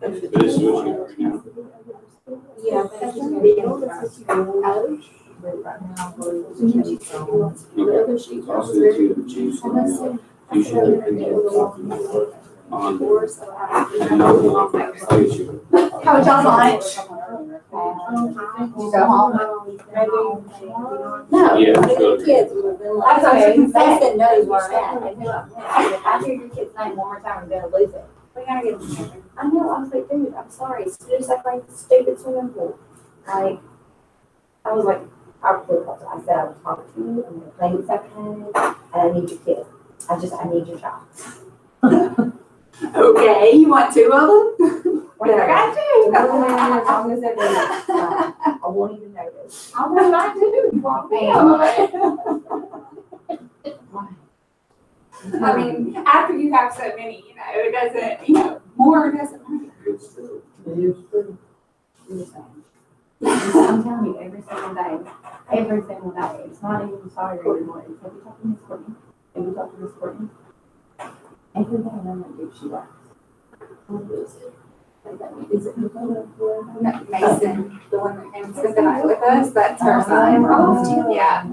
This is what you Yeah, that's gonna be the other sheet. the other sheet. I'll send it to you to choose from. You should have been on board. And I'll use you. How was y'all's lunch? Did you go home? No. Yeah. The kids would have been like, That's what I was they gonna said no, you weren't at. If I hear your kid's name one more time, I'm gonna lose it. We gotta get them together. I know, I was like, dude, I'm sorry, it's just like stupid swimming pool. Like, I was like, I said I would talk to you, I'm gonna play this afternoon, and I need your kid. I need your child. Okay, you want two of them? I got two. As long as they're doing it, I won't even notice. I want mine too. You want me? I mean, after you have so many, it doesn't, more doesn't matter. I'm telling you, every single day. It's not even sorry anymore. It's have you talked to Miss Courtney? Have you talked to Miss Courtney? Every day I'm like, dude, she laughs. Is it Mason, the one that came and spent the night with us, that's her son. Yeah.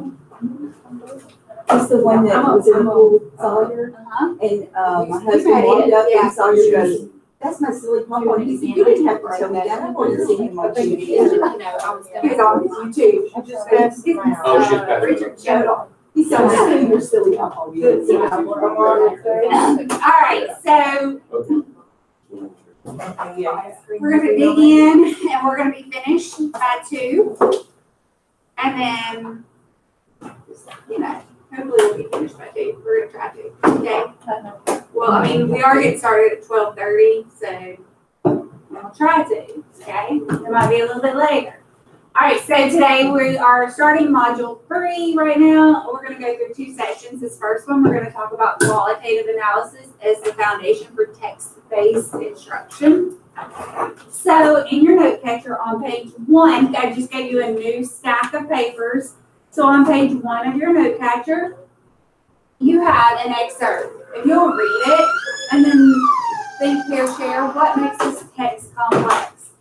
It's the one that was in the pool with Sawyer, and my husband walked up and Sawyer goes, "That's my silly papa." And he said, "You didn't have to tell me that. I wanted to see him on TV." He was on his YouTube. Oh, she's back. Richard showed on. He said, "I know your silly papa." All right, so we're gonna dig in and we're gonna be finished by 2. And then, hopefully we'll be finished by 2. We're gonna try to, okay? Well, I mean, we are getting started at 12:30, so we'll try to, okay? It might be a little bit later. All right, so today we are starting module 3 right now. We're gonna go through 2 sessions. This first one, we're gonna talk about qualitative analysis as the foundation for text-based instruction. So in your note catcher on page 1, I just gave you a new stack of papers. So on page 1 of your note catcher, you have an excerpt. If you'll read it and then think, pair, share, what makes this text complex?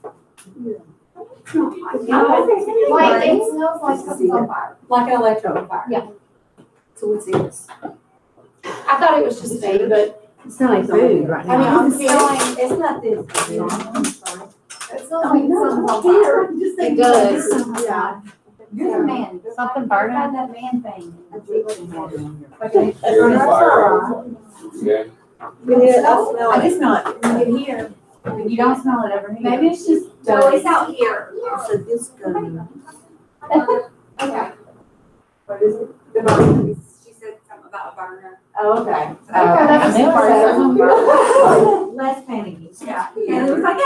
Like, it smells like something's on fire. Like an electro fire. Yeah. So what's this? I thought it was just me, but It's not like food right I mean, now. I'm feeling, it's not this. it smells like something's on fire. It does. Yeah. You're the man. Something burning. That man thing. Yeah. I just not. Here. You don't smell it over here. Maybe it's just, no, it's out here. So this goes. Okay. What is it? The burner. She said something about a burner. Oh, okay. that's Less panicky. Yeah. And it was like,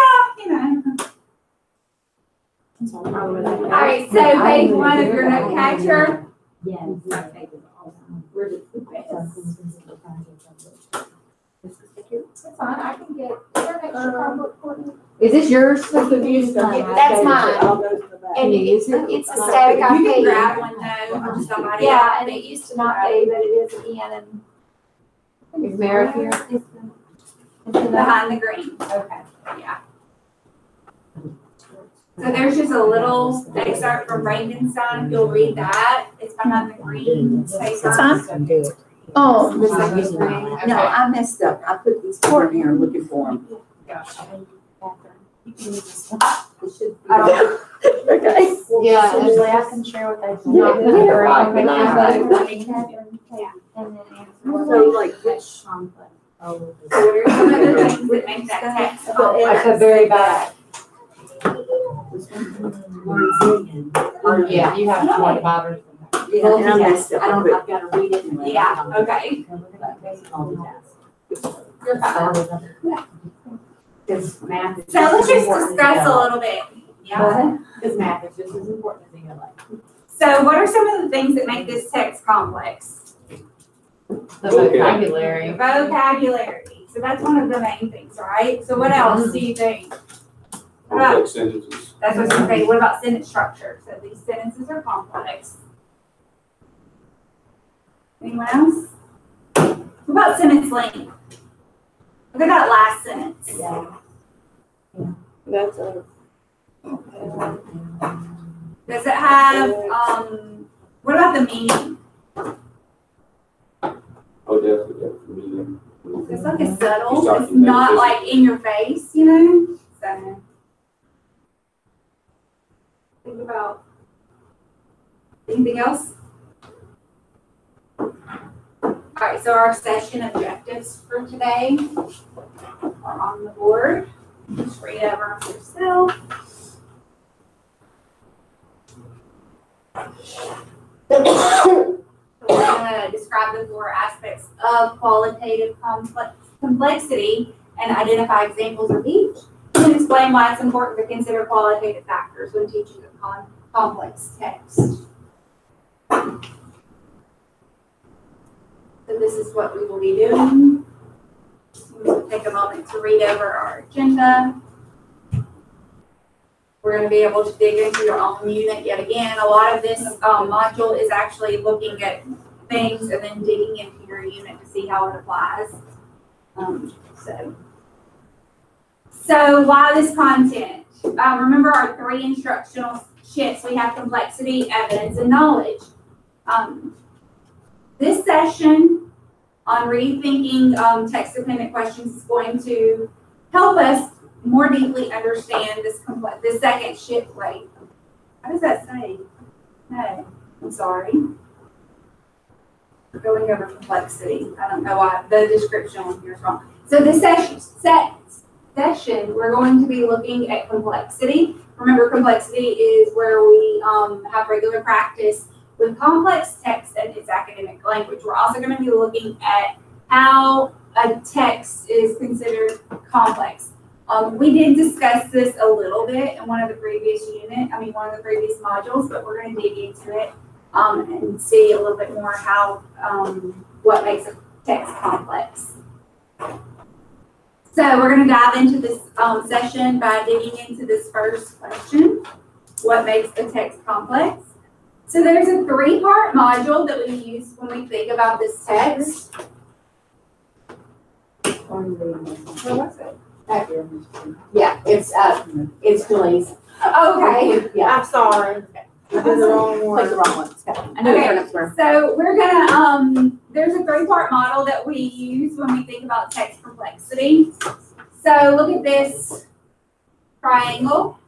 All right, so page 1 of your note catcher. That's fine. I can get. Is there an extra cardboard for you? Is this yours? That's mine. And it's a static I You can paid. grab one though from somebody. Yeah, and it used to not be, but it is again. And Is Mary here? Behind the green. Okay. Yeah. So there's just a little excerpt from Frankenstein. If you'll read that, it's behind the green paper. Oh. No, I messed up. I put these four in here looking for them. Okay. Yeah, usually I can share what they do. So like which? So what are some of the things that make that text complex? At the very back. Yeah, you have to want bothers. Yeah, and I messed up. I've got to read it. Yeah, okay. You're fine. Because math is. So let's just discuss a little bit. Yeah. Because math is just as important as ELA. So what are some of the things that make this text complex? The vocabulary. The vocabulary. So that's one of the main things, right? So what else do you think? Complex sentences. That's what I'm saying. What about sentence structure? So these sentences are complex. Anyone else? What about sentence length? Look at that last sentence. Yeah. That's a. Does it have, what about the meaning? Oh, definitely, medium. It's like a subtle, You're it's talking not metaphysics. like in your face, you know? So. Think about anything else? All right, so our session objectives for today are on the board. Just read over them yourself. We're going to describe the 4 aspects of qualitative complexity and identify examples of each, and explain why it's important to consider qualitative factors when teaching a complex text. So this is what we will be doing. We'll take a moment to read over our agenda. We're going to be able to dig into your own unit yet again. A lot of this module is actually looking at things and then digging into your unit to see how it applies. So why this content? Remember our 3 instructional shifts. We have complexity, evidence, and knowledge. This session on rethinking text-dependent questions is going to help us more deeply understand this second shift. Wait, how does that say? No, I'm sorry. We're going over complexity. I don't know why the description on here is wrong. So this session, we're going to be looking at complexity. Remember, complexity is where we have regular practice with complex text and its academic language. We're also going to be looking at how a text is considered complex. We did discuss this a little bit in one of the previous modules, but we're going to dig into it and see a little bit more how what makes a text complex. So we're going to dive into this session by digging into this first question: what makes a text complex? So there's a 3-part module that we use when we think about this text. What was it? Yeah, it's Julie's. Okay. Yeah. I'm sorry. I did the wrong Click the one. wrong one. I knew it turned up for. So we're gonna, there's a 3-part model that we use when we think about text complexity. So look at this triangle.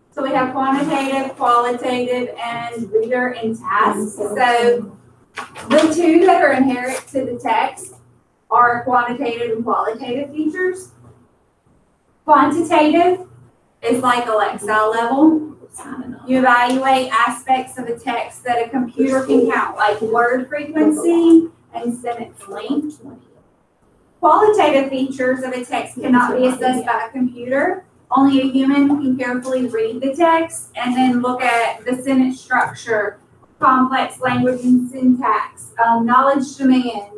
So we have quantitative, qualitative, and reader and task. So the 2 that are inherent to the text are quantitative and qualitative features. Quantitative is like a Lexile level. You evaluate aspects of a text that a computer can count, like word frequency and sentence length. Qualitative features of a text cannot be assessed by a computer. Only a human can carefully read the text and then look at the sentence structure, complex language and syntax, knowledge demands,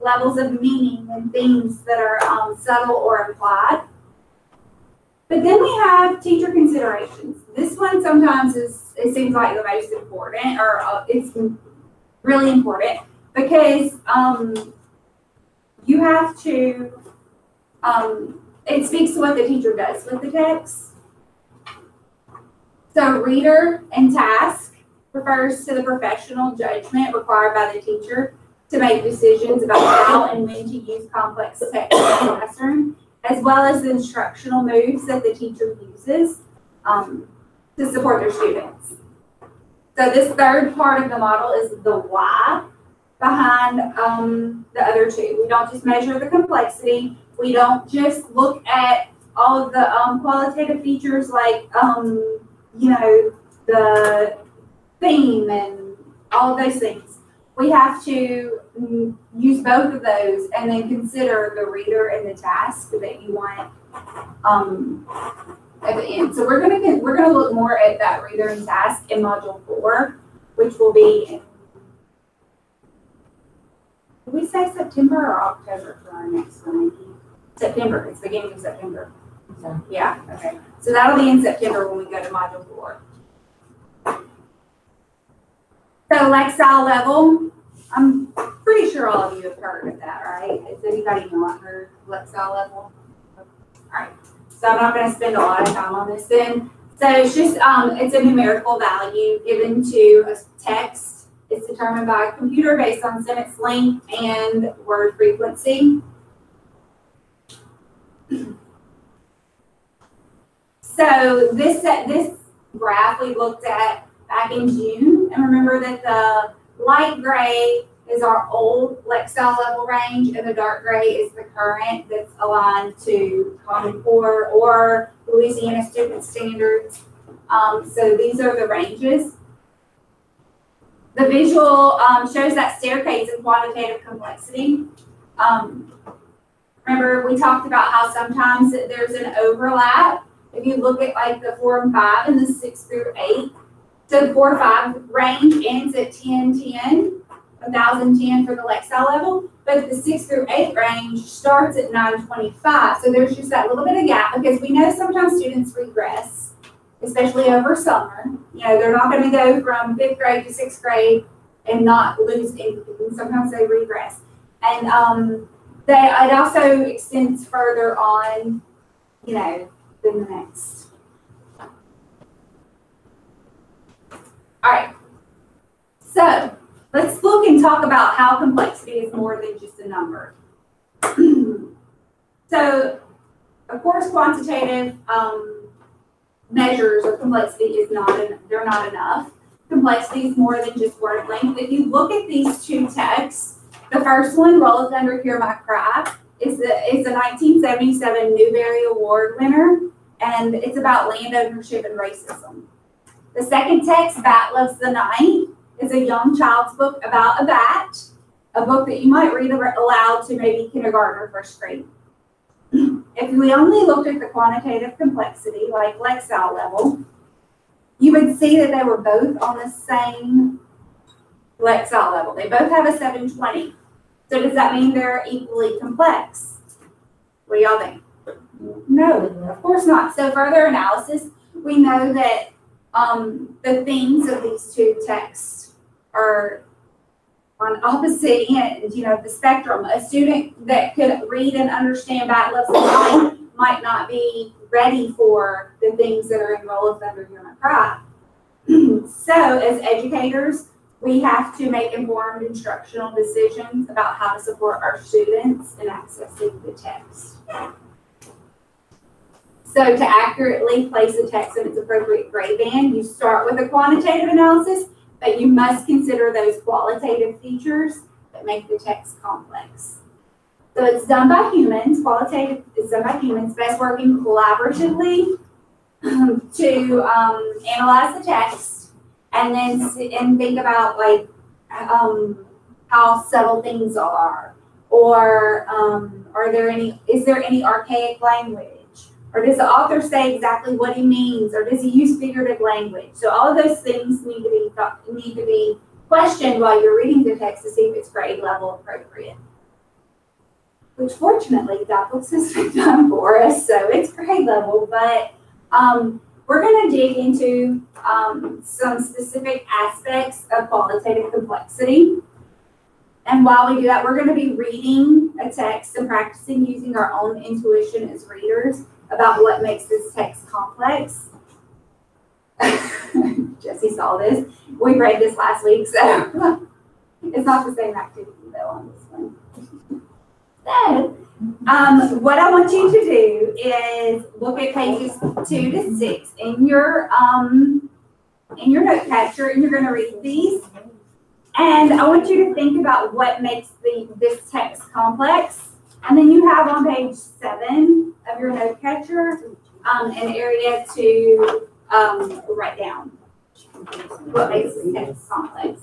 levels of meaning, and things that are subtle or implied. But then we have teacher considerations. This one sometimes it seems like the most important, or it's really important, because you have to, it speaks to what the teacher does with the text. So reader and task refers to the professional judgment required by the teacher to make decisions about how and when to use complex text in the classroom, as well as the instructional moves that the teacher uses to support their students. So this 3rd part of the model is the why behind the other 2. We don't just measure the complexity. We don't just look at all of the qualitative features like, the theme and all of those things. We have to use both of those and then consider the reader and the task that you want at the end. So we're gonna look more at that reader and task in module 4, which will be in, did we say September or October for our next one? September. It's beginning of September. Yeah. Okay. So that'll be in September when we go to module 4. So Lexile level, I'm pretty sure all of you have heard of that, right? Has anybody not heard Lexile level? All right. So So I'm not gonna spend a lot of time on this then. So it's just, it's a numerical value given to a text. It's determined by a computer based on sentence length and word frequency. So this graph we looked at back in June, and remember that the light gray is our old Lexile level range, and the dark gray is the current that's aligned to Common Core or Louisiana Student Standards. So these are the ranges. The visual shows that staircase in quantitative complexity. Remember, we talked about how sometimes there's an overlap. If you look at like the 4 and 5 and the 6 through 8, so the 4 5 range ends at 1010. 1010 for the Lexile level, but the 6 through 8 range starts at 925. So there's just that little bit of gap because we know sometimes students regress, especially over summer. You know, they're not going to go from 5th grade to 6th grade and not lose anything. Sometimes they regress. And it also extends further on, you know, than the next. All right. So let's look and talk about how complexity is more than just a number. So, of course, quantitative measures of complexity is they're not enough. Complexity is more than just word length. If you look at these two texts, the first one, Roll of Thunder, Hear My Cry, is a 1977 Newbery Award winner, and it's about land ownership and racism. The second text, Bat Loves the Night, is a young child's book about a bat, a book that you might read aloud to maybe kindergarten or first grade. If we only looked at the quantitative complexity, like Lexile level, you would see that they were both on the same Lexile level. They both have a 720. So does that mean they're equally complex? What do y'all think? No, of course not. So further analysis, we know that the themes of these two texts are on opposite ends, you know, the spectrum. A student that could read and understand Bat Loves the Night might not be ready for the things that are in Roll of Thunder, Hear My Cry. So as educators, we have to make informed instructional decisions about how to support our students in accessing the text. So to accurately place a text in its appropriate grade band, you start with a quantitative analysis, but you must consider those qualitative features that make the text complex. So it's done by humans, qualitative is done by humans, best working collaboratively to analyze the text and then think about like how subtle things are, or is there any archaic language? Or does the author say exactly what he means? Or does he use figurative language? So all of those things need to be questioned while you're reading the text to see if it's grade level appropriate. Which fortunately, DocBooks has been done for us, so it's grade level. But we're going to dig into some specific aspects of qualitative complexity. And while we do that, we're going to be reading a text and practicing using our own intuition as readers about what makes this text complex. Jesse saw this. We read this last week, so it's not the same activity though on this one. So, what I want you to do is look at pages 2 to 6 in your note catcher, and you're going to read these. And I want you to think about what makes this text complex. And then you have on page 7 of your note catcher an area to write down what makes this text complex.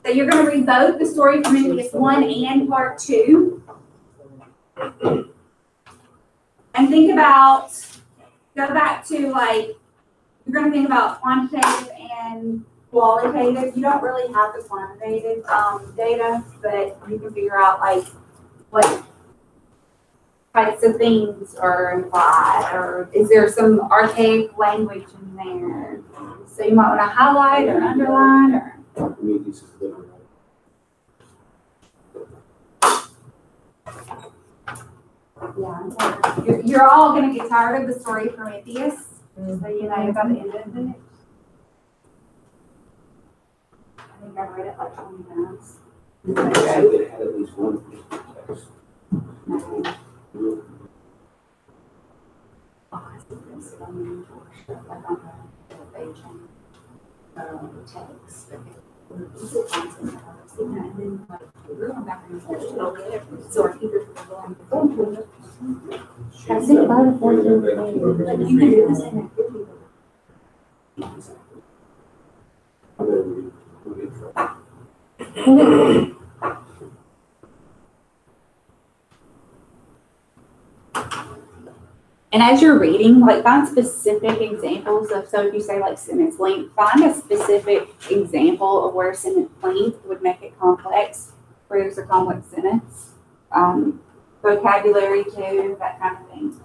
So you're going to read both the story from Prometheus 1 and part 2. And think about, go back to like, you're going to think about quantitative and qualitative. You don't really have the quantitative data, but you can figure out like what types of things are implied, or is there some archaic language in there? So you might want to highlight or underline or. Yeah, I'm sorry. You're all gonna get tired of the story of Prometheus, just so you know by the end of it. I think I've read it like 20 times. They had at least one text. Text. So our fingers were going. I think about it for You can do the same activity. And as you're reading, like find specific examples of, so if you say like sentence length, find a specific example of where sentence length would make it complex, where there's a complex sentence. Vocabulary too, that kind of thing.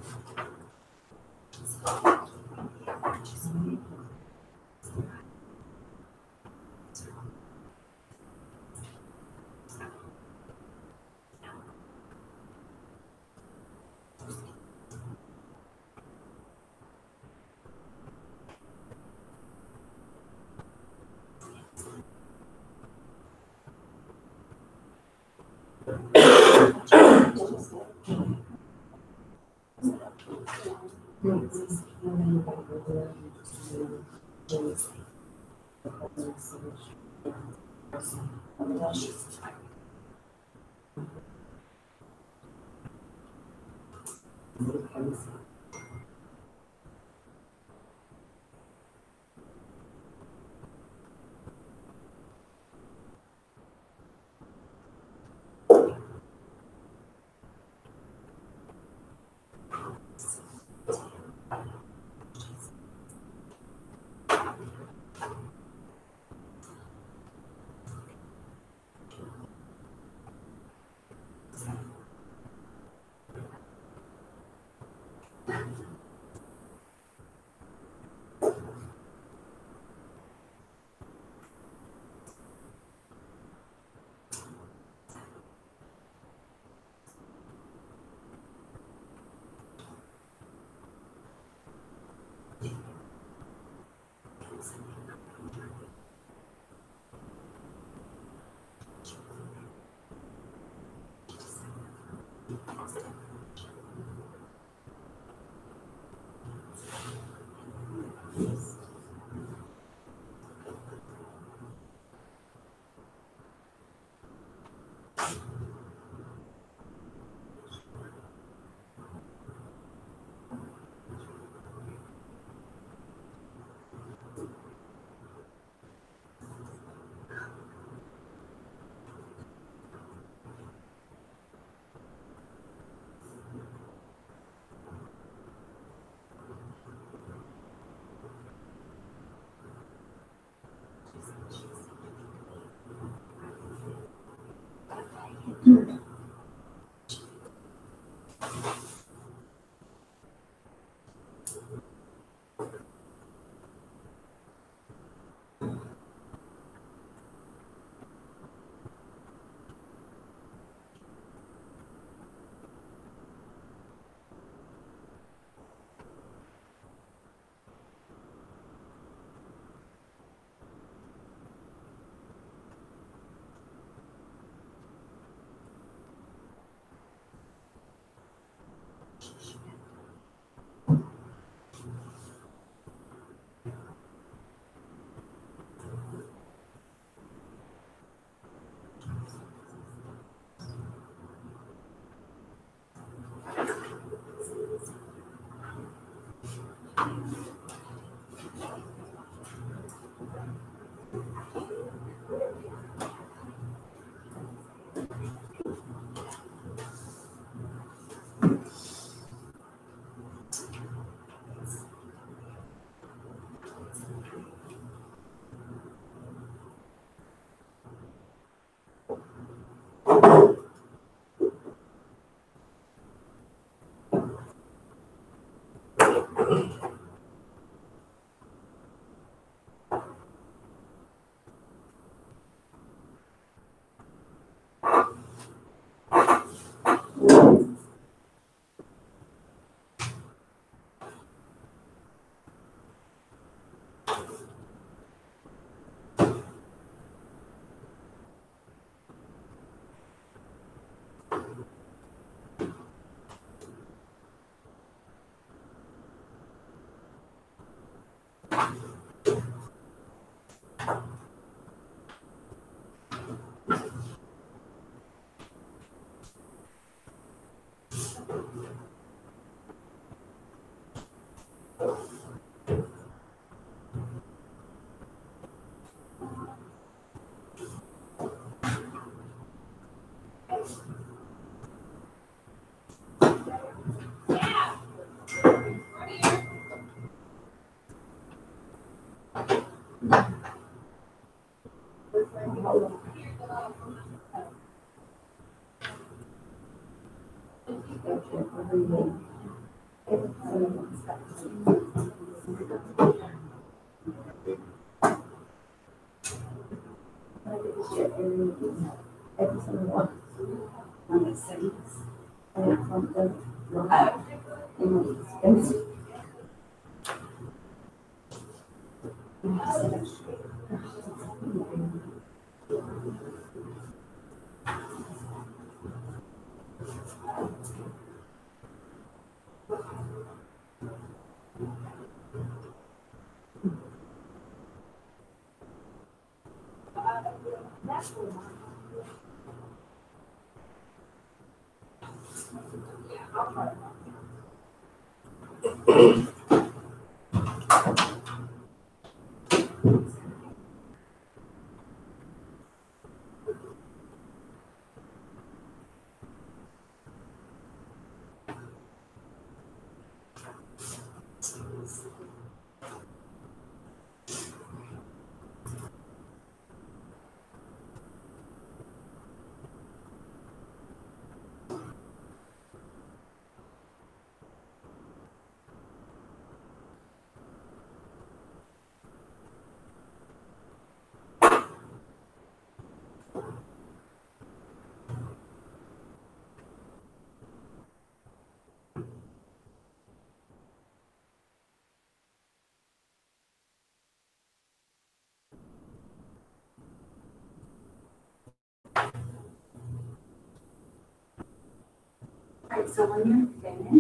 All right, so when you're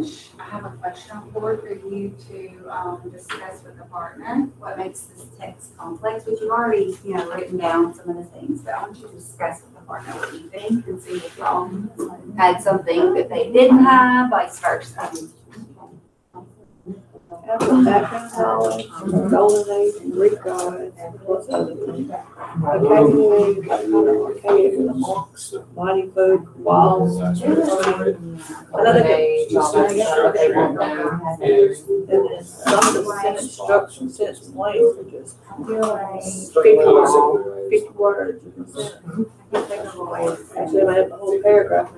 finished, I have a question on board for you to discuss with the partner. What makes this text complex, which you've already, written down some of the things, but I want you to discuss with the partner what you think and see if y'all had something that they didn't have, vice versa. Background knowledge, golden age, and Greek gods, plus other things. Vocabulary, mighty folk, walls. Another good. And then some of the sentence structure, sentence length, are just 50 words. Actually, I have the whole paragraph.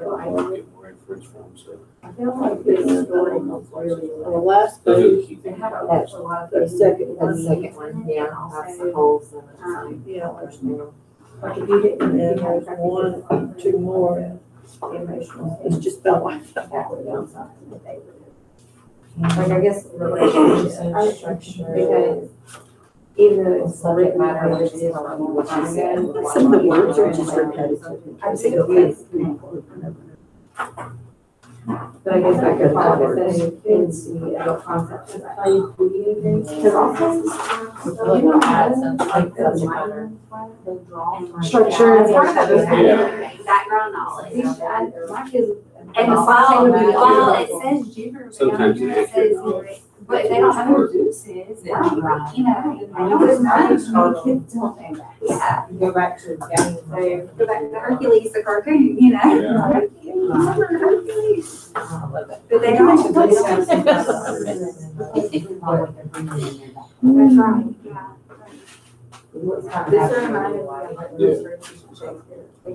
I feel like this is really not really. On the last page, That's a lot of. the second one. The second one, yeah, that's the whole sentence. Yeah, Like if you didn't. and then there's one, two more. Emotional. It's just felt like. That would be something that they would. Like I guess relationship structure. Because even though it's subject matter, which is what you said. Some of the words are just repetitive. I think it's. But I guess I could probably say kids see adult concepts as play video games. Because also. Add some like subject matter. Structure. It's part of the background knowledge. My kids. And while it says gibberish, Sometimes you it says, but if they don't have introduces, I know it's nice. Kids don't know that. Yeah. Go back to the game. So go back to Hercules, the cartoon, Hercules. But they don't. That's right, yeah. This reminded me of like Shakespeare.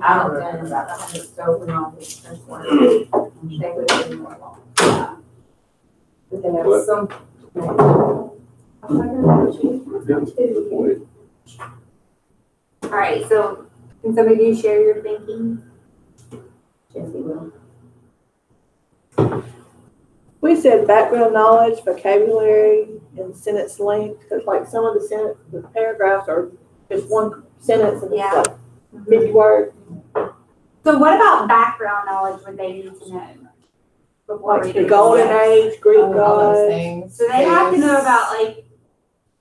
I don't remember that. It's so phenomenal. They would have been more long. But then there was some. All right, so can some of you share your thinking? Jesse will. We said background knowledge, vocabulary, and sentence length, because like some of the paragraphs are just one sentence and it's Yeah. like 50 words. So what about background knowledge would they need to know? Before Like we the do golden this? age, Greek All those gods. things. So they have to know about like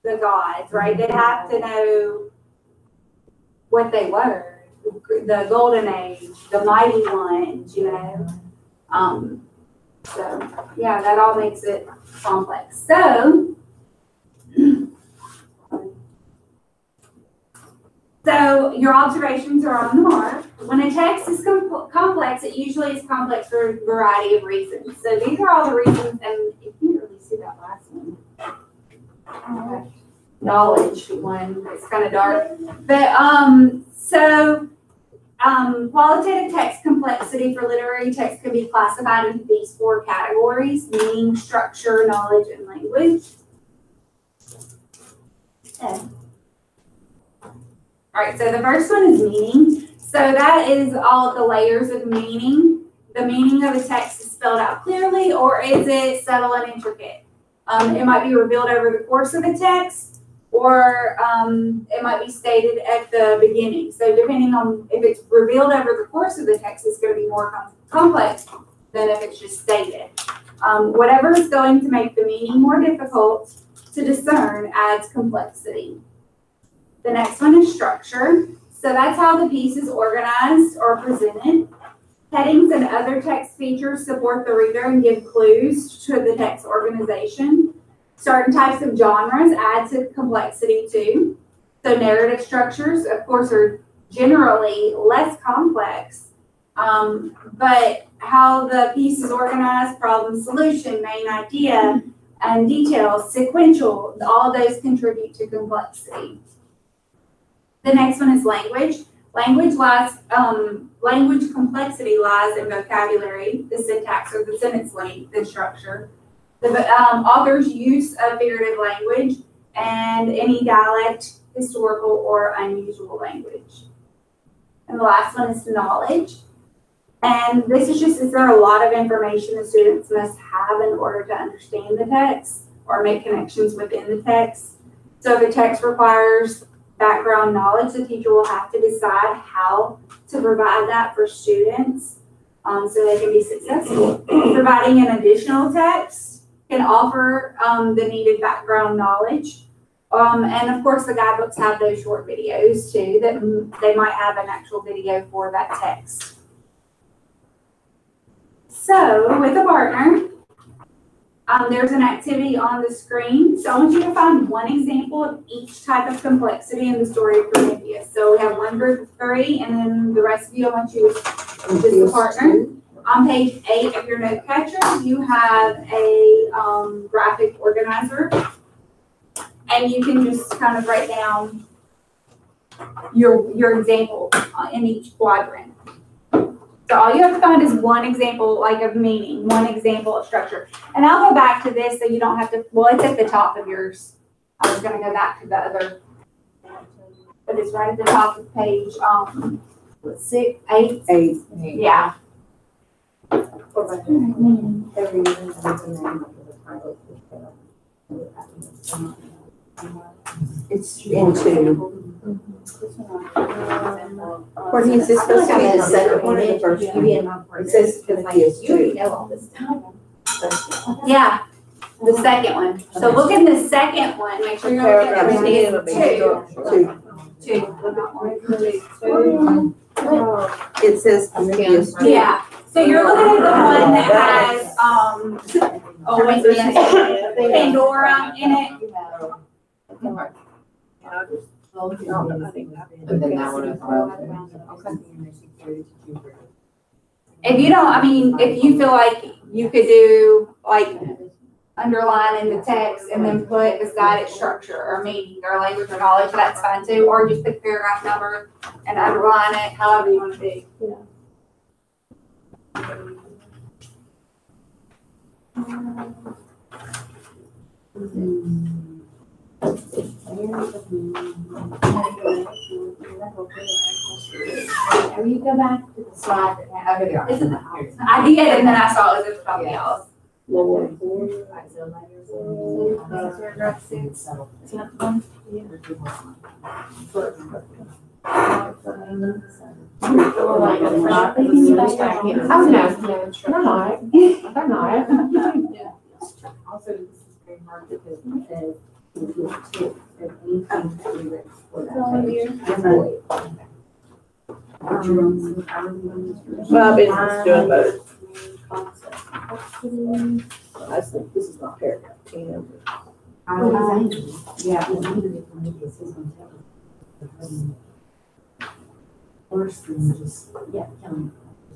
the gods, right? They have to know what they were, the golden age, the mighty ones, So yeah, that all makes it complex. So So your observations are on the mark. When a text is complex, it usually is complex for a variety of reasons. So these are all the reasons, and you can't really see that last one. Knowledge one, it's kind of dark. But qualitative text complexity for literary text can be classified into these 4 categories: meaning, structure, knowledge, and language. Okay. All right, so the first one is meaning. So that is all of the layers of meaning. The meaning of a text is spelled out clearly, or is it subtle and intricate? It might be revealed over the course of the text, or it might be stated at the beginning. So depending on if it's revealed over the course of the text, it's going to be more complex than if it's just stated. Whatever is going to make the meaning more difficult to discern adds complexity. The next one is structure. So that's how the piece is organized or presented. Headings and other text features support the reader and give clues to the text organization. Certain types of genres add to complexity too. So narrative structures, of course, are generally less complex, but how the piece is organized, problem solution, main idea, and details, sequential, all those contribute to complexity. The next one is language. Language complexity lies in vocabulary, the syntax or the sentence length, the structure, the author's use of figurative language, and any dialect, historical, or unusual language. And the last one is knowledge. And this is just, is there a lot of information the students must have in order to understand the text or make connections within the text. So if a text requires background knowledge, the teacher will have to decide how to provide that for students so they can be successful. Providing an additional text can offer the needed background knowledge. And of course, the guidebooks have those short videos too, that they might have an actual video for that text. So with a partner, there's an activity on the screen. So I want you to find one example of each type of complexity in the story of Prometheus. So we have one group of 3, and then the rest of you, I want you to just a partner. On page 8 of your note catcher, you have a graphic organizer, and you can just kind of write down your example in each quadrant. So all you have to find is one example, like of meaning, one example of structure. And I'll go back to this so you don't have to, well, it's at the top of yours. I was going to go back to the other, but it's right at the top of page 6, 8? 8. Yeah. It's into. Where is this supposed to be the second one or the first one? It says Prometheus 2. You know all this time. Yeah, the second one. So look at the second one. Make sure you're looking at Prometheus 2. It says Prometheus 2. Yeah. So you're looking at the one that has Pandora in it. If you don't, I mean, if you feel like you could do like underline in the text and then put beside it structure or meaning or language or knowledge, that's fine too. Or just pick paragraph number and underline it, however you want to do. Or you go back to the slide that had over there. Isn't it? I did, and then I saw it was at the top of y'all's. Paragraph 6. Oh, no, they're not. They're not. Also, this is very hard because it says Well, I've been doing both. I think this is not paragraph 10. Yeah. Worse than just, Yeah, killing.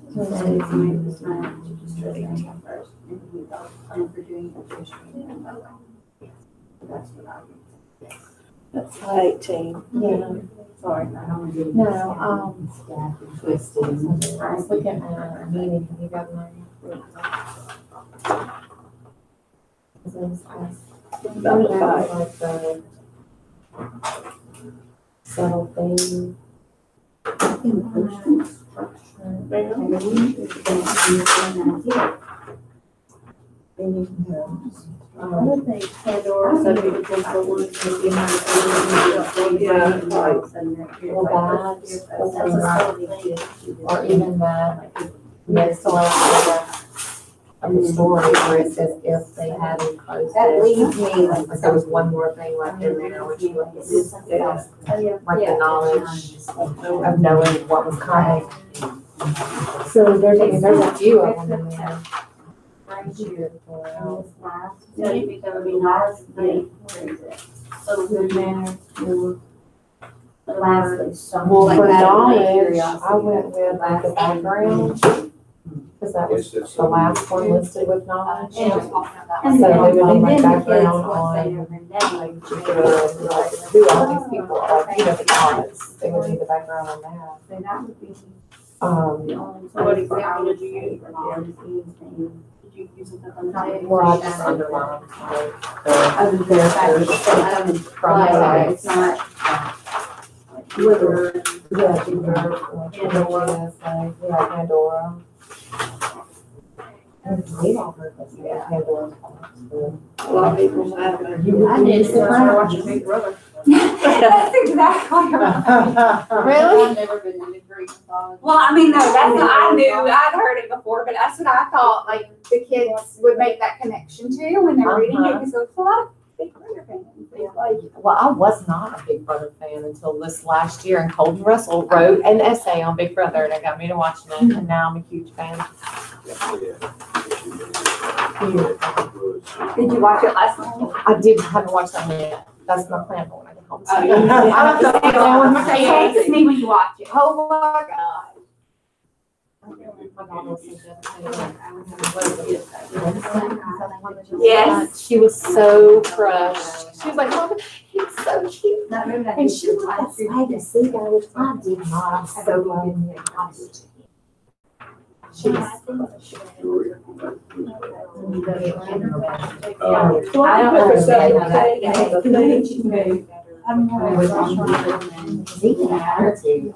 So So then it's made this man to just try to get him first, and he thought, plan for doing it first. That's what I would. That's 18. Yeah, Sorry, I don't want to do. no, staff and twisted. I was looking at meeting, have you got mine? About the five. Like the subtle thing. Pandora, so people think the ones that you might Or even the next to last of the story where it says if they hadn't closed That it. leaves me Like there was one more thing left in there, which was like the knowledge of knowing what was coming. So there's, I mean, there's a few of them in there. So you become be last thing. So good manners, lastly, some. Well, like for that, like knowledge, curiosity. I went with like the background, because that was the last one listed with knowledge. And So they would need my then the kids, background what on, they never know. like, Jupiter, like, who all these people are, like, you know, the gods, they would need the background on that. So that would be Um, the only. So what example did you use? Did you use something on the? well, I just underlined, like, the Other than the fact that characters from like, the, it's not. Literal. yeah, Jupiter, like, Pandora, like, yeah, Pandora. And we all heard this, yeah, Pandora's box, but A lot of people have it. I did, so I watched Big Brother. That's exactly right. Really? I've never been in a Greek mythology. Well, I mean, no, that's what I knew, I'd heard it before, but that's what I thought, like, the kids would make that connection to when they're reading it, because it's a lot of Big Brother fans. It's like, well, I was not a Big Brother fan until this last year, and Colton Russell wrote an essay on Big Brother, and it got me to watching it, and now I'm a huge fan. Did you watch it last night? I haven't watched that yet. That's my plan for when I get home. Oh, yeah. I have to stay down with my kids. text me when you watch it. Oh my God. My daughter was so Yes. She was so crushed. She was like, Mama, he's so cute. And she was like, swag and see guys. I did not. I'm so glad. She was crushed. I don't understand how that. He can have attitude.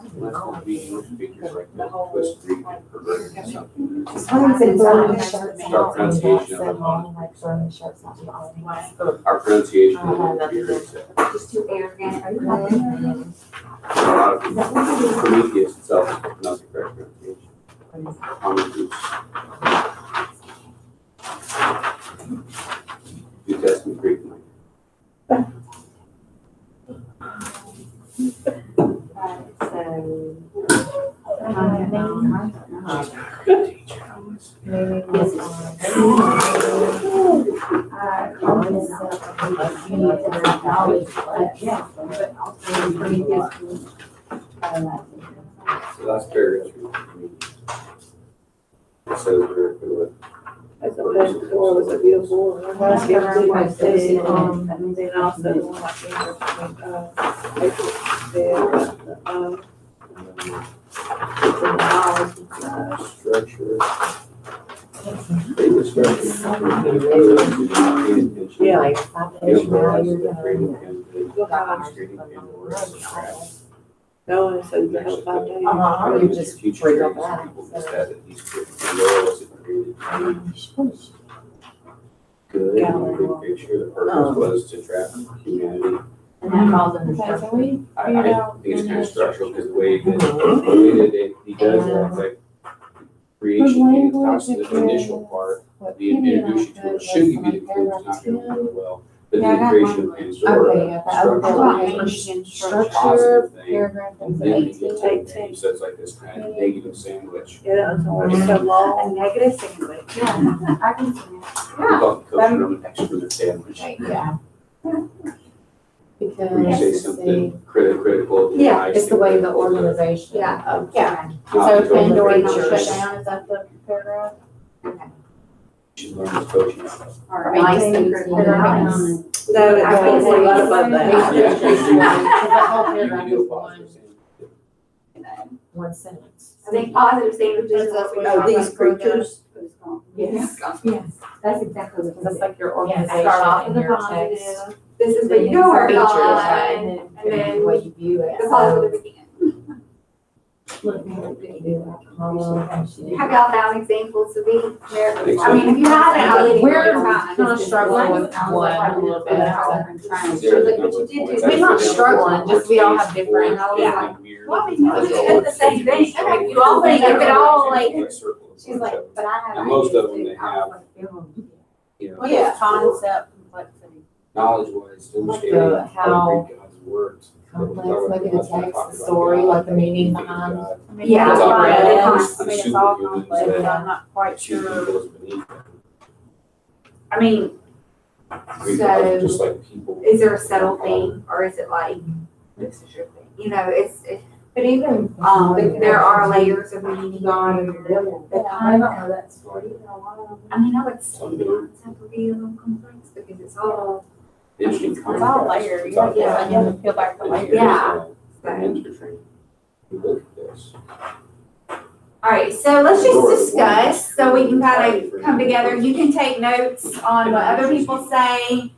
Our pronunciation of Just too arrogant. Are you Prometheus itself is not the correct pronunciation. New Testament Greek. So last paragraph. It says we're good. As a best door was a beautiful one. And also the one like Structure. They were structured. Yeah. Like, 5 days from now, you're gonna read it. No, and so the whole 5 days. You just read all that. Good, big picture, the purpose was to trap humanity. And that falls under Okay, structure. so we I figured think out. it's kind of structural, because the way that he does it, it's like creation and talks to the initial part, the introduction to it should give you the clue, it's not gonna work well. But Yeah, I the got creation one. and Okay, sort yeah, of that structure. structure, Positive thing. paragraph, And is then you 18. get to it, so it's like this kind of negative sandwich. Yeah, that was always so long. negative sandwich. Yeah, I can see it. We call it the coach from extra sandwich. Yeah. When you say Because, something critical of the Yeah, life. it's the way the organization. Yeah. of- Yeah. So Pandora not Features. shut down, is that the paragraph? She's learning this coaching. Or Nice nice and and pretty. nice. No, it's I a think lot so. above that. Yeah. Because that whole You can paragraph do is a positive thing. one sentence. I think positive sandwiches is what we Oh, talk these about for the- creatures. Yes, Yes, that's exactly what because that's like your Yeah, organization start off and with the your positive. text. This is what you do work Features, on, right, and and then the way you view it. the So, positive again. look, you do like comma, Have y'all found examples of each? I think I so. mean, if you haven't, I'll leave it We're for time. kind of struggling with one a little bit. Zero the number of points. We're not struggling, just we all have different- Yeah. Weird. Well, I mean, you did the same thing. If you all think if it all like, She's like, but I have. And most of them, ideas they too. I have- was like, ew. You know, Well, yeah. Concept complexity. knowledge-wise, Like understanding the how to read God's words. complex, maybe the text, the story, like the meaning behind. I mean, Yeah, it's it's all all right. right. I mean, it's all Super complex, humans, but I'm not quite Choosing sure. goes beneath that. I mean, Read So- God's just like people. is there a settled theme, or is it like, this is your thing? You know, But even, there are layers of meaning on it. I don't know that story. I mean, no, it's not have to be a little complex because it's all, Interesting. It's all layered. You have to, you have to peel back the layers. Yeah. Interesting. Look at this. all right, so let's just discuss, so we can kind of come together. You can take notes on what other people say.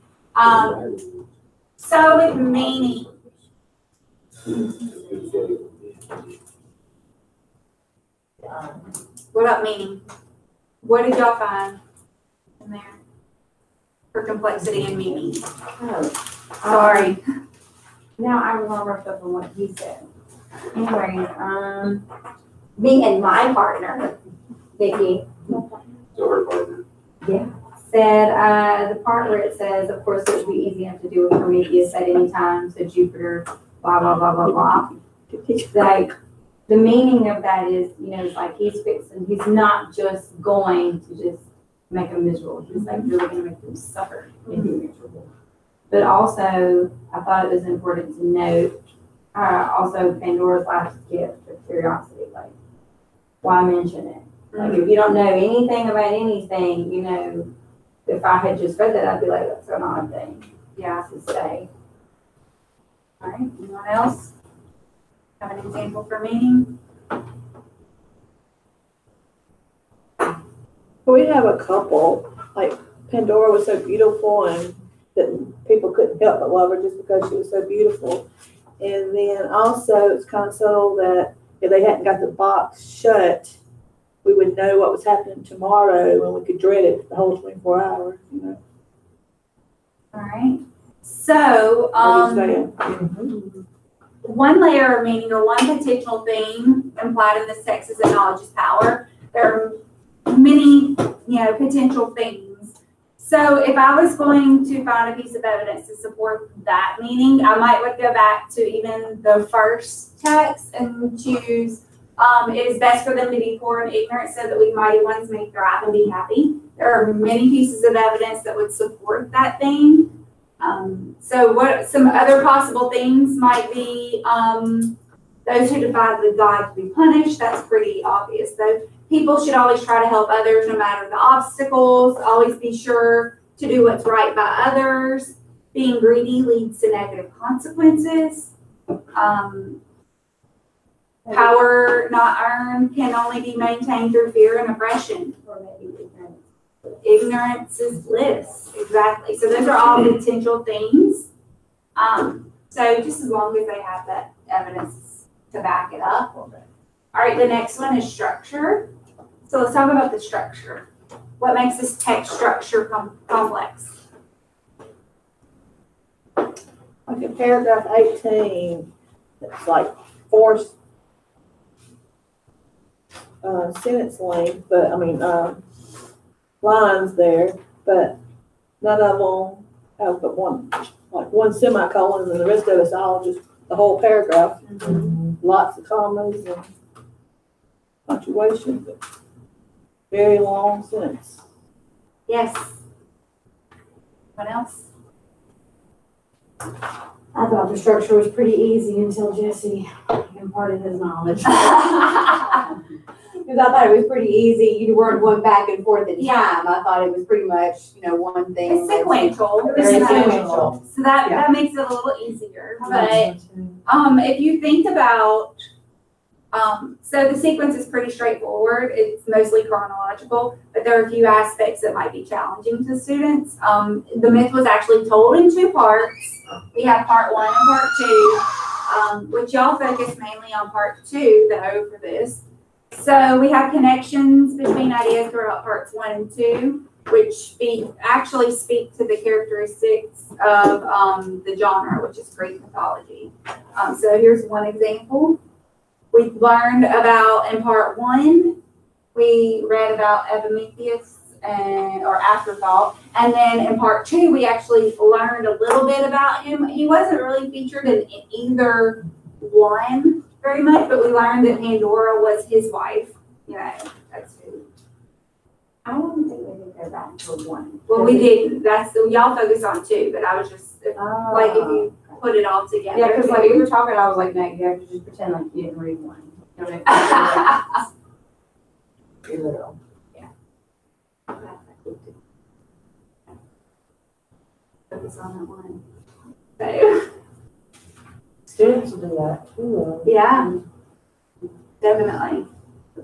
So with meaning, what about meaning? What did y'all find in there for complexity and meaning? Sorry. Now I remember stuff on what he said. Anyways, me and my partner, Vicky, So her partner. said, the part where it says, of course, it would be easy enough to do with Prometheus at any time, so Jupiter, blah, blah, blah, blah, blah. Like, the meaning of that is, you know, it's like he's not just going to just make them miserable. He's like really gonna make them suffer and be miserable. But also, I thought it was important to note, also Pandora's last gift of curiosity, like, why mention it? Like, if you don't know anything about anything, you know, if I had just read that, I'd be like, that's an odd thing, Yeah, to say. all right, anyone else? Have an example for meaning? We have a couple, like Pandora was so beautiful and that people couldn't help but love her just because she was so beautiful. And then also it's kind of subtle that if they hadn't got the box shut, we would know what was happening tomorrow and we could dread it the whole 24 hours, you know. All right, so, What are you saying? one layer of meaning or one potential theme implied in this text is that knowledge is power. There are many, you know, potential themes. So if I was going to find a piece of evidence to support that meaning, I would go back to even the first text and choose, it is best for them to be poor and ignorant so that we mighty ones may thrive and be happy. There are many pieces of evidence that would support that theme. So what some other possible things might be, those who defy the God to be punished. That's pretty obvious though. People should always try to help others no matter the obstacles. Always be sure to do what's right by others. Being greedy leads to negative consequences. Power not earned can only be maintained through fear and oppression. Or maybe ignorance. Ignorance is bliss, exactly. So those are all potential things. So just as long as they have that evidence to back it up. All right, the next one is structure. So let's talk about the structure. What makes this text structure complex? Like in paragraph 18, it's like four sentence length, but I mean, lines there, but none of them have but one semicolon, and the rest of it's all just the whole paragraph. Lots of commas and punctuation, but very long sentence. Yes. What else? I thought the structure was pretty easy until Jesse imparted his knowledge. Because I thought it was pretty easy. You weren't going back and forth in time. I thought it was pretty much, one thing. It's sequential. Very So- sequential. So that makes it a little easier, but, if you think about, so the sequence is pretty straightforward. It's mostly chronological, but there are a few aspects that might be challenging to students. The myth was actually told in 2 parts. We have part 1 and part 2, which y'all focus mainly on part 2 though for this. So we have connections between ideas throughout parts 1 and 2, which actually speak to the characteristics of the genre, which is Greek mythology. So here's one example. We learned about, in part 1, we read about Epimetheus or Afterthought. And then in part 2, we actually learned a little bit about him. He wasn't really featured in either one very much, but we learned that Pandora was his wife. That's who. I don't think we did go back to 1. Well, we didn't. Y'all focused on 2, but I was just, like, if you put it all together. Yeah, because like we were talking, I was like, no, you have to just pretend like you didn't read 1. You don't have to be literal. Focus on that one. So, Students will do that too. yeah, definitely.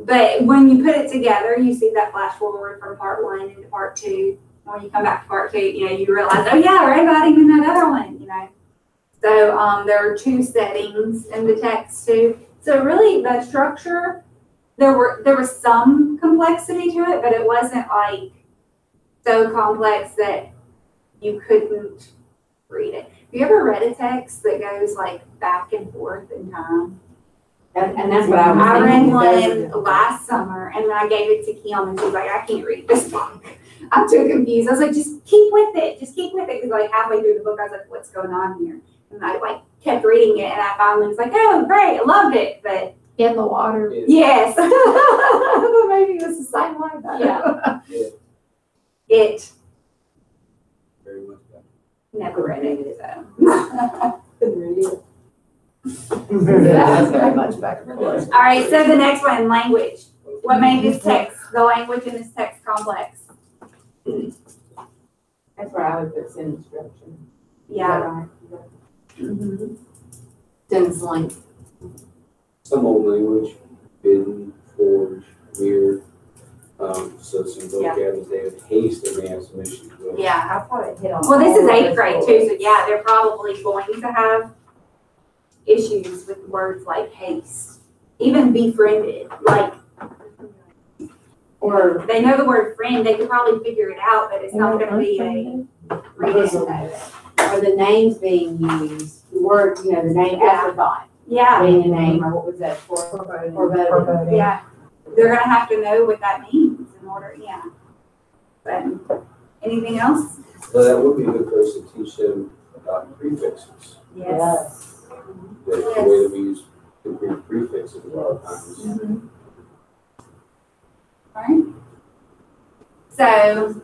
But when you put it together, you see that flash forward from part 1 into part 2. When you come back to part 2, you realize, oh yeah, I read about him in that other one, So there are 2 settings in the text too. So really the structure, there was some complexity to it, but it wasn't like so complex that you couldn't read it. Have you ever read a text that goes like back and forth in time? And that's what I was I read thinking. one last summer and then I gave it to Kim and she's like, I can't read this book. I'm too confused. I was like, just keep with it. Just keep with it. Because like halfway through the book, I was like, what's going on here? And I like kept reading it and I finally was like, oh, great. I loved it. But In the water. yes. But maybe it was the same way. Yeah. It Very much better. never read it. So. Couldn't read it. Yeah, it's very much back and forth. All right. So the next one, language. What made this text, the language in this text complex? That's where I would put sentence structure. Yeah. Mm-hmm. Sentence length. Some old language, bidden, forged, weird, so some vocab, they have haste and they have some issues with. Yeah. I probably hit on. Well, this all is of 8th those grade too, so yeah, they're probably going to have issues with words like haste, even befriended, like, or they know the word friend, they could probably figure it out, but it's not gonna be a reason. Or the names being used, the word, the name Yeah. afterthought, Yeah, being a name, or what was that for? Foreboding. yeah, they're gonna have to know what that means in order, yeah. But, anything else? Well, that would be a good place to teach them about prefixes. Yes. The way that we use different prefixes a lot of times. Mhm. Alright. So,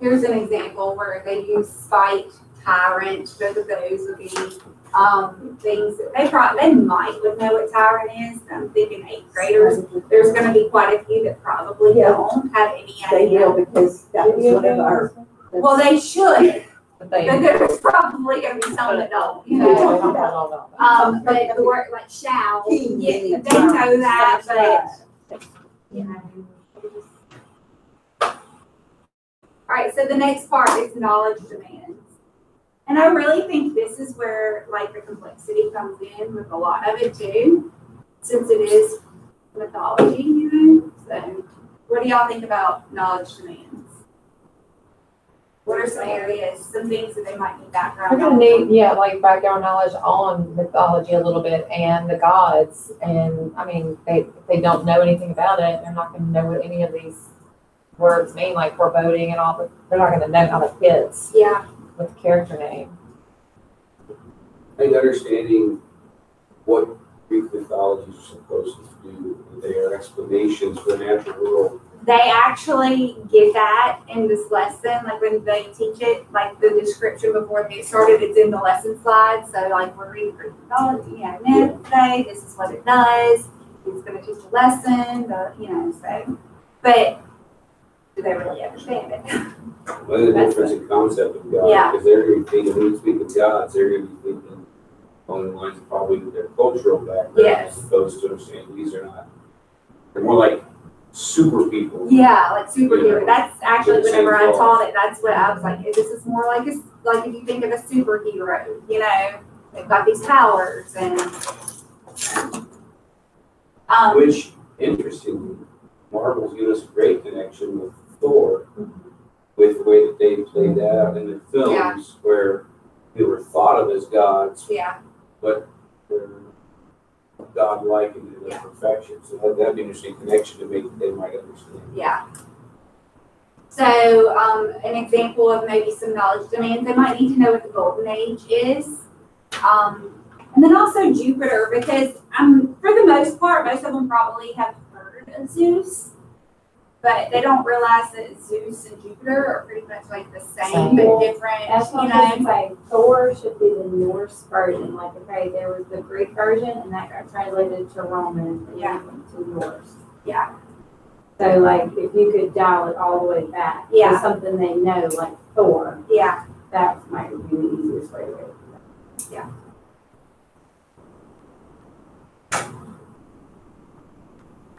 here's an example where they use spite, tyrant, both of those would be, things that they might would know what tyrant is. I'm thinking 8th graders, there's gonna be quite a few that probably don't have any They will, idea. because that was one of our. Well, they should, But but there's probably gonna be some that don't, but the word like shall, yeah, they know that, but, All right, so the next part is knowledge demands. And I really think this is where like the complexity comes in with a lot of it too, since it is mythology, So what do y'all think about knowledge demands? What are some areas, some things that they might need background We're gonna on? need, like background knowledge on mythology a little bit and the gods. And I mean, if they don't know anything about it, they're not gonna know what any of these words mean, like foreboding and all, they're not gonna know how that fits Yeah, with the character name. And understanding what Greek mythology is supposed to do, their explanations for the natural world, they actually get that in this lesson, like when they teach it, like the description before they get started, it's in the lesson slides. So like we're reading for math today, this is what it does. It's going to teach a lesson, so, but do they really understand it? Well, the difference in concept of God, Yeah. because they're going to be thinking, when you speak of gods, they're going to be thinking on the lines of probably their cultural background, Yes. as opposed to understanding these are not, they're more like super people. Yeah, like superhero. Yeah. That's actually Same whenever I thought. taught it, that's what I was like, this is more like like if you think of a superhero, they've got these powers and Which, interestingly, Marvel's given us a great connection with Thor, with the way that they played that out in their films, Yeah. where they were thought of as gods, yeah. but they're godlike in their Yeah. perfection. So that'd be an interesting connection to make that they might understand. Yeah. So, an example of maybe some knowledge demands, they might need to know what the golden age is. And then also Jupiter, because for the most part, most of them probably have heard of Zeus, but they don't realize that Zeus and Jupiter are pretty much like the same, but different, That's what I was saying. Thor should be the Norse version. Like, okay, there was the Greek version, and that got translated to Roman, and Yeah. then went to Norse. Yeah. So, like, if you could dial it all the way back Yeah. to something they know, like Thor, Yeah. that might be the easiest way to go.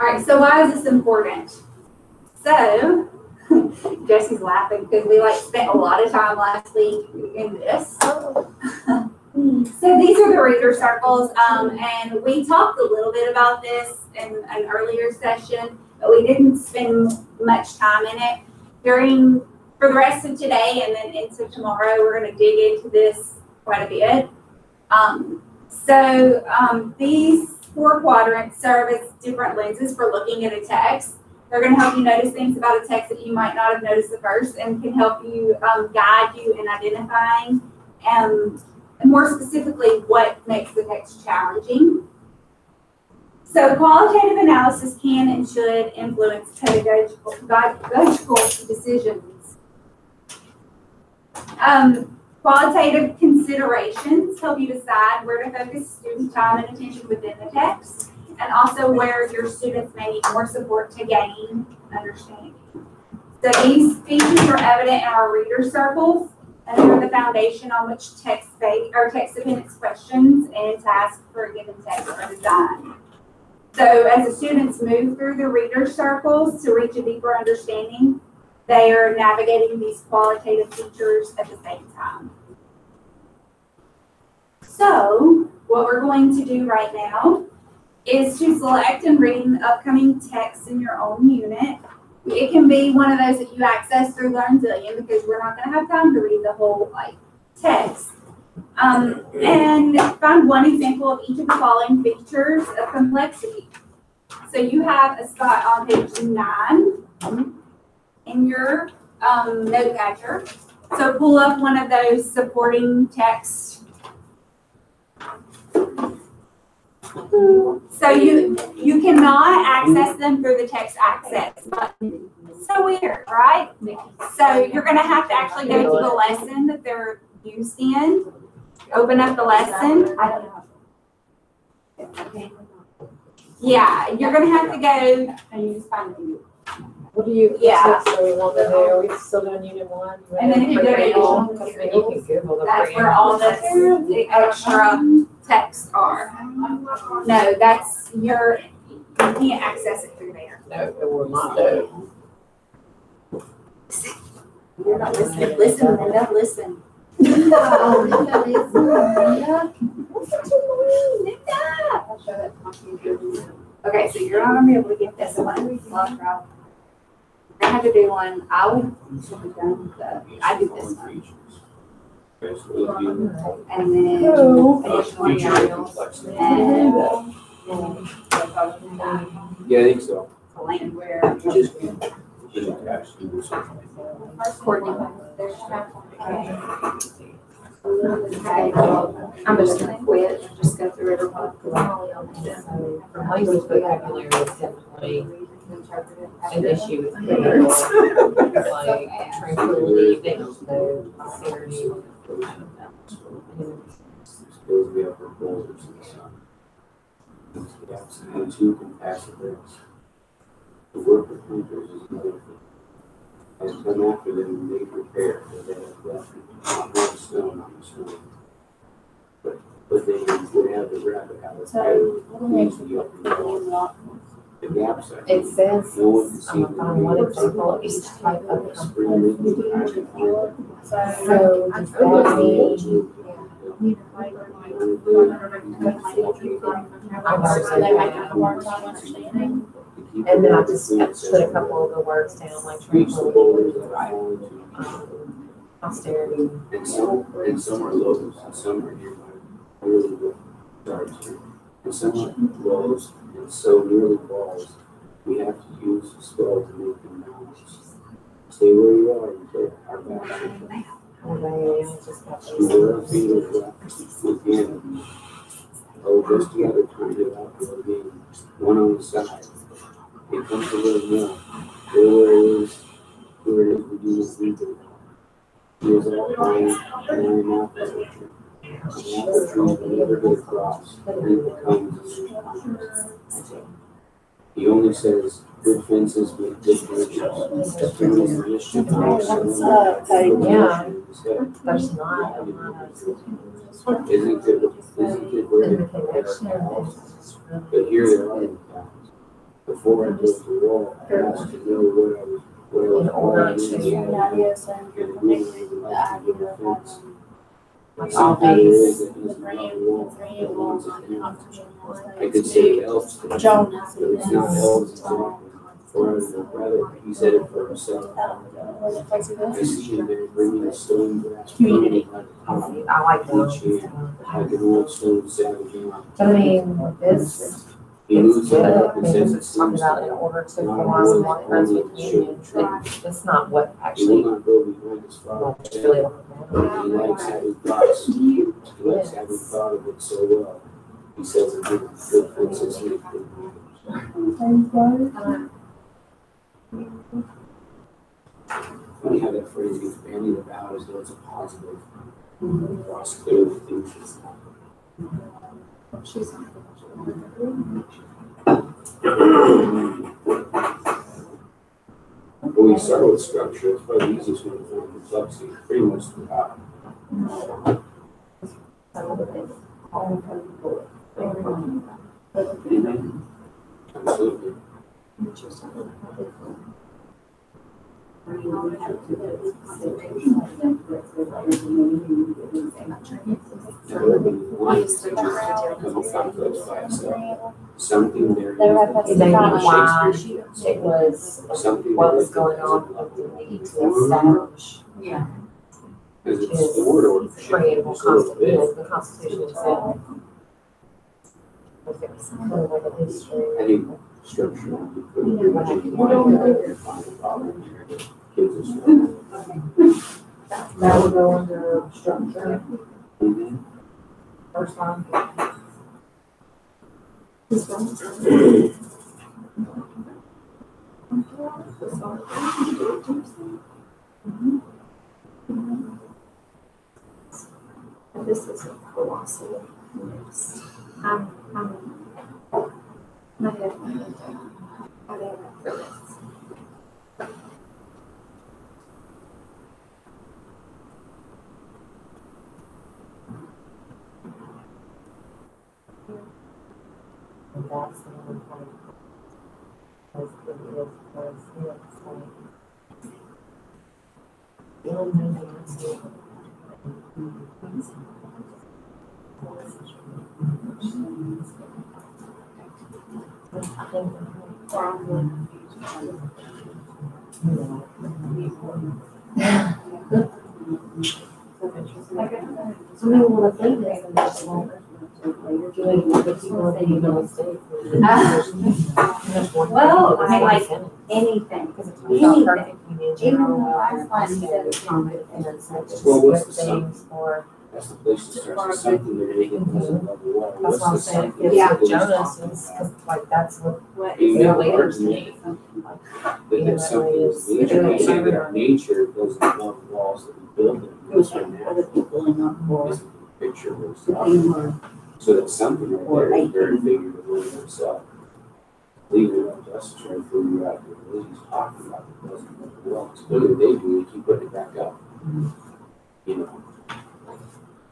All right, so why is this important? So, Jesse's laughing because we spent a lot of time last week in this. So these are the reader circles, and we talked a little bit about this in an earlier session, but we didn't spend much time in it. For the rest of today and then into tomorrow, we're going to dig into this quite a bit. These 4 quadrants serve as different lenses for looking at a text. They're going to help you notice things about a text that you might not have noticed at first, and can help you guide you in identifying, and more specifically, what makes the text challenging. So qualitative analysis can and should influence pedagogical decisions. Qualitative considerations help you decide where to focus student time and attention within the text, and also where your students may need more support to gain understanding. So these features are evident in our reader circles, and they're the foundation on which text-dependent questions and tasks for a given text are designed. So as the students move through the reader circles to reach a deeper understanding, they are navigating these qualitative features at the same time. So what we're going to do right now is to select and read upcoming text in your own unit. It can be one of those that you access through LearnZillion, because we're not going to have time to read the whole text. And find one example of each of the following features of complexity. So you have a spot on page 9 in your note catcher. So pull up one of those supporting text. So you cannot access them through the text access button. So weird, right? So you're going to have to actually go to the lesson that they're used in. Open up the lesson. Yeah, you're going to have to go. And you just find it. What do you, Yeah. so we want to do, are we still doing unit 1? And then if you go to Google, Google, you can Google the That's where all the extra texts are. No, that's you can't access it through there. No, it will not do. You're not listening. Listen, Linda, listen. Listen to me, Linda. I'll show that to my computer. Okay, so you're not gonna be able to get this one. I had to do one. I do this one. Okay, so it'll be, And then additional feature materials. complexity. And Yeah, I think so. link where Just attached to this. coordinate. Okay, I'm just gonna quit and just go through every one. From language vocabulary, it's definitely And then she was there, like tranquility, then no posterity. Supposed to be upper boulders in the sun. And two capacitors. The work with printers is another thing. And come after them, they prepare, but they have left not one stone on the stone. But they would have the rabbit out of the gaps. It says, No one can see I'm gonna find one example of each type of Spring. So does that mean, and then I just put a couple of the words down, like tranquility, posterity. And some are lows, and some are nearby, really good stars. And some are lows, and so nearly walls, we have to use a spell to make them balance. Stay where you are until our back is turned. Your fingers left again. Oh, just the other time it out again. One on the side. It comes a little more. There where it is, we do this deeper. Here's all fine, and I'm not the tree. And the apple tree will never get across, and it becomes a. He only says, good fences with good bridges. Yeah. There's not. Isn't it where but here there are the towns. Before I built the wall, I asked to know what I was I could say elves, but it's not elves exactly. Or rather, he said it for himself. I see him there bringing a stone grass. I like those. Like an old stone savage. I mean, this. He moves it up and says It's talking about in order to form someone friends with communion. It's not what he actually. will not go behind his father. It's really. He likes having thoughts. He likes having thought of it so well. He says it good fences make good neighbors. Funny how that phrase gets bandied about as though it's a positive. Ross clearly thinks it's not. When we start with structure, it's probably the easiest one to find complexity, pretty much throughout. Absolutely. Something there. Why it was, Something what was going on with the need to establish. Yeah. Because it's the word order. Creatable constitution, the constitution itself. If it's kind of like a history. I think structure would be good. Find a problem here. Kids are struggling. That would go under structure, Mm-hmm. first one. This is a colossal mess. I'm not for this. And that's the one part. Because it is, because it's like. Somebody want to think this and that's longer. Well, I like anything. Even the last one said Well, what's the sum? For That's the place to start. So something that they can put above the water. That's what I'm What's the saying, something if that they're Jonas talking is, about? cause like that's what Maybe their not leaders gardening, need. but that's something that's nature. I say that our nature goes along the walls that we build in. This right now people in our board. is a picture of what's talking about. So that's something right there is very figurative in itself. Leaving it up to us to try to figure out what he's talking about. It doesn't work well. So what do they do? They keep putting it back up. You know.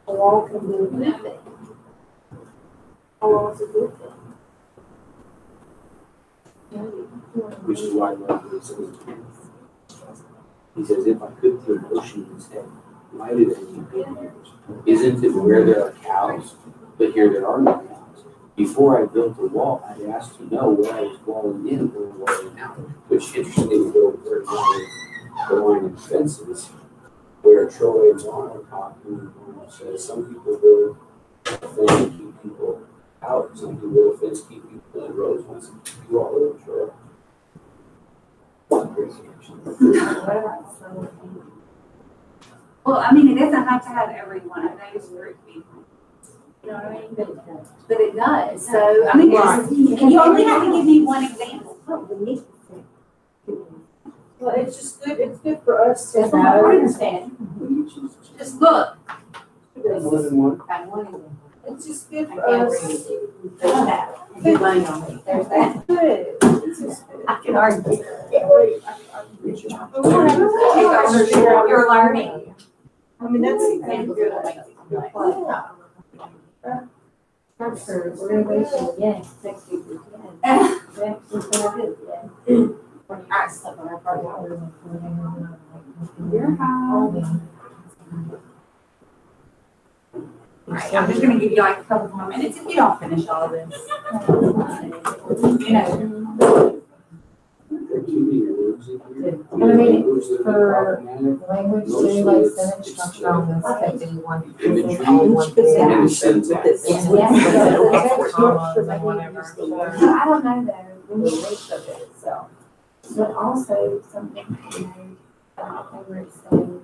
A wall can do nothing. A wall's a good thing. Which is why I love what he says. He says, if I could put an ocean in his head, why do they keep getting here? Isn't it where there are cows? But here there are no cows. Before I built the wall, I'd asked to know where I was walling in or walling out, which interestingly would go very well with the line of fences, where Troy and Ron are talking, and says some people build a fence to keep people out, some people build a fence to keep people in roads, once you all live, Troy. It's crazy, actually. Well, I mean, it doesn't have to have every one of those group people. You know what I mean? But it does. So, I mean, you only have to give me one example. Well, it's just good, it's good for us to I know. understand. Just look. More than one. It's just good for I can't us. read. There's that. Good money on it. There's that. Good. It's just good. I can argue. You're learning. I mean, that's good. I'm sure renovation, yes, next week, yes. Next week, yes. Alright. Stuff on our part, You're Alright, I'm just gonna give you like a couple more minutes if you don't finish all of this. You know. There are too many words in here. I mean, Words that are for problematic. language, Mostly too, like it's- sentence it's structure on this, could be one. Imagery. all one thing. And the syntax. Yeah. Whatever. I don't know though, when you reach of it itself. But also something, you know, where it's saying,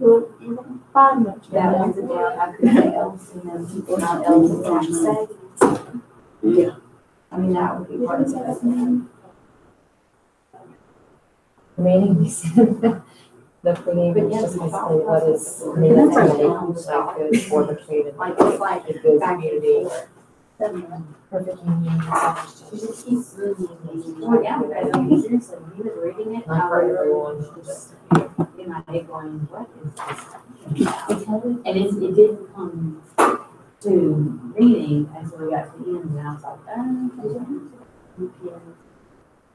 that one's about, I could say else, and then people not else, and what you say. Yeah. I mean, that would be part of it. Meaning, we said the creative is just basically what is meant to be good for the creative. Like, it's like the good back community. and Perfect union. She just keeps reading. Oh, yeah, but I mean, seriously, he was reading it, and I Not for was everyone. just in my head going, what is this? And it didn't come to reading until we got to the end, and I was like, oh.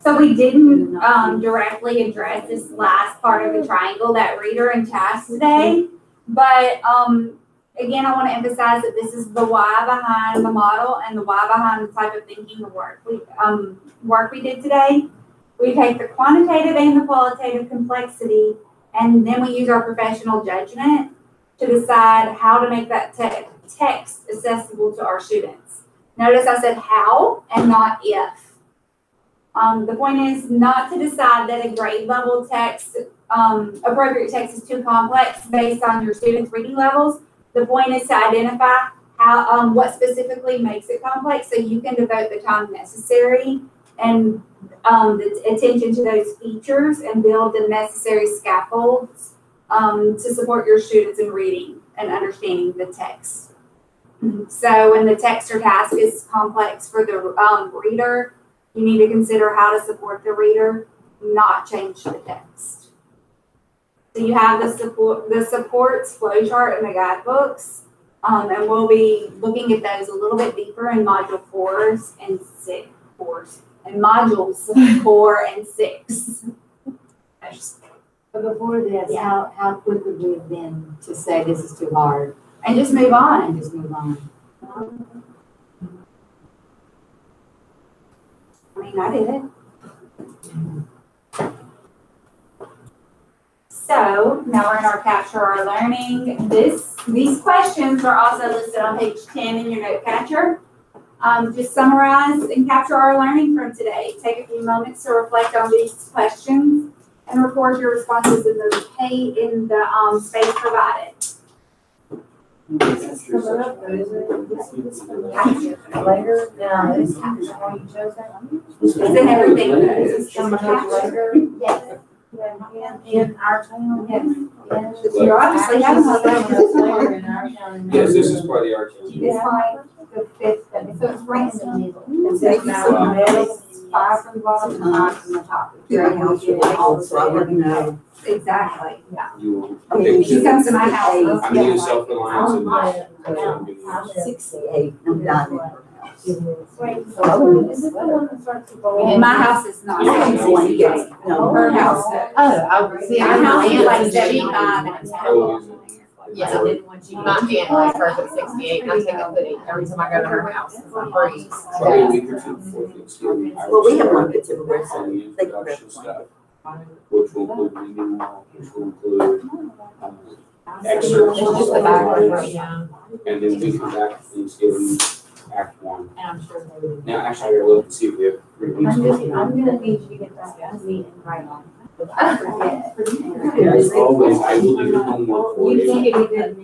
So we didn't directly address this last part of the triangle, that reader and task today. But again, I want to emphasize that this is the why behind the model and the why behind the type of thinking and work we did today. We take the quantitative and the qualitative complexity, and then we use our professional judgment to decide how to make that text accessible to our students. Notice I said how and not if. The point is not to decide that a grade level text, appropriate text is too complex based on your students' reading levels. The point is to identify how, what specifically makes it complex so you can devote the time necessary and the attention to those features and build the necessary scaffolds to support your students in reading and understanding the text. So when the text or task is complex for the reader, you need to consider how to support the reader, not change the text. So you have the supports flowchart in the guidebooks, and we'll be looking at those a little bit deeper in module 4s and 6 and modules 4 and 6. But before this, how quick would we have been to say this is too hard And just move on. and just move on? I mean, I did it. So now we're in our capture our learning. These questions are also listed on page 10 in your note catcher. Just summarize and capture our learning from today. Take a few moments to reflect on these questions and record your responses in the space provided. Later, now, this is how you chose that. It's in everything. Yes. In our town, yes. You're obviously having a Later in our town. Yes, this is part of the art. It's like the fifth, so it's right in the middle. It's It's like- five from the bottom, five from the top. Yeah, so I wouldn't know. Exactly, yeah. You I mean, She comes to my house. I'm gonna use self-reliance and this. 68, I'm dying in her house. And my house is not. No, Her house. Oh, I see. Our house is like I 75 and it's Oh, is it? Yeah, I didn't want you. My aunt likes hers at 68, and I take a hoodie every time I go to her house. It's a breeze. Probably a week or two before Thanksgiving. I Well, we have will one that's in the start the They introduction stuff, which will include reading wall, which will include excerpts and Just the stuff back like right that. now. And then we come back to Thanksgiving, Act One. And I'm sure they would. Now, actually, I gotta look and see if we have reviews. I'm gonna need you to get that to me and write on. I forget. As always, I will do your homework for You you. can give me the and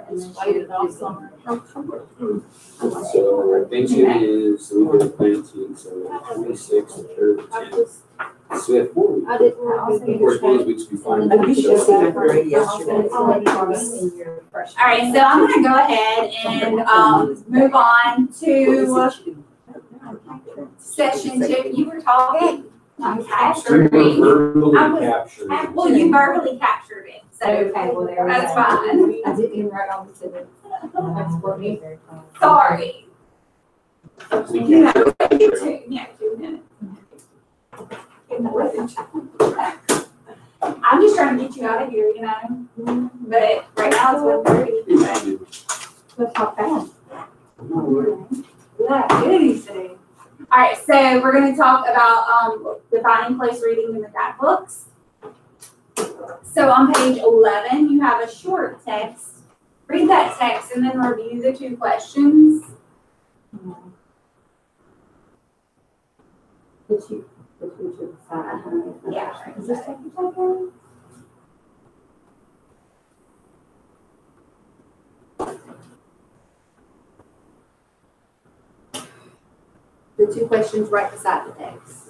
then shoot it off somewhere. So Thanksgiving is the week of the 19th, so 26th, 3rd, 10th. So we have 4 weeks. I didn't want Of course, those weeks will be fine. I wish you had seen my grade yesterday. All right, so I'm gonna go ahead and, move on to session 2. You were talking. I'm We were capturing. verbally I was- captured. Well, you verbally captured it, so Okay, well, there we that's go. fine. I didn't even write on the sentence. That's for me. Sorry. We You know, captured. 2 minutes. I'm just trying to get you out of here, you know, but right now it's 1:30. Let's talk fast. Yeah, it is today. All right, so we're gonna talk about, defining place reading in the guidebooks. So on page 11, you have a short text. Read that text and then review the 2 questions. Yeah. Is this taking time? The 2 questions right beside the text.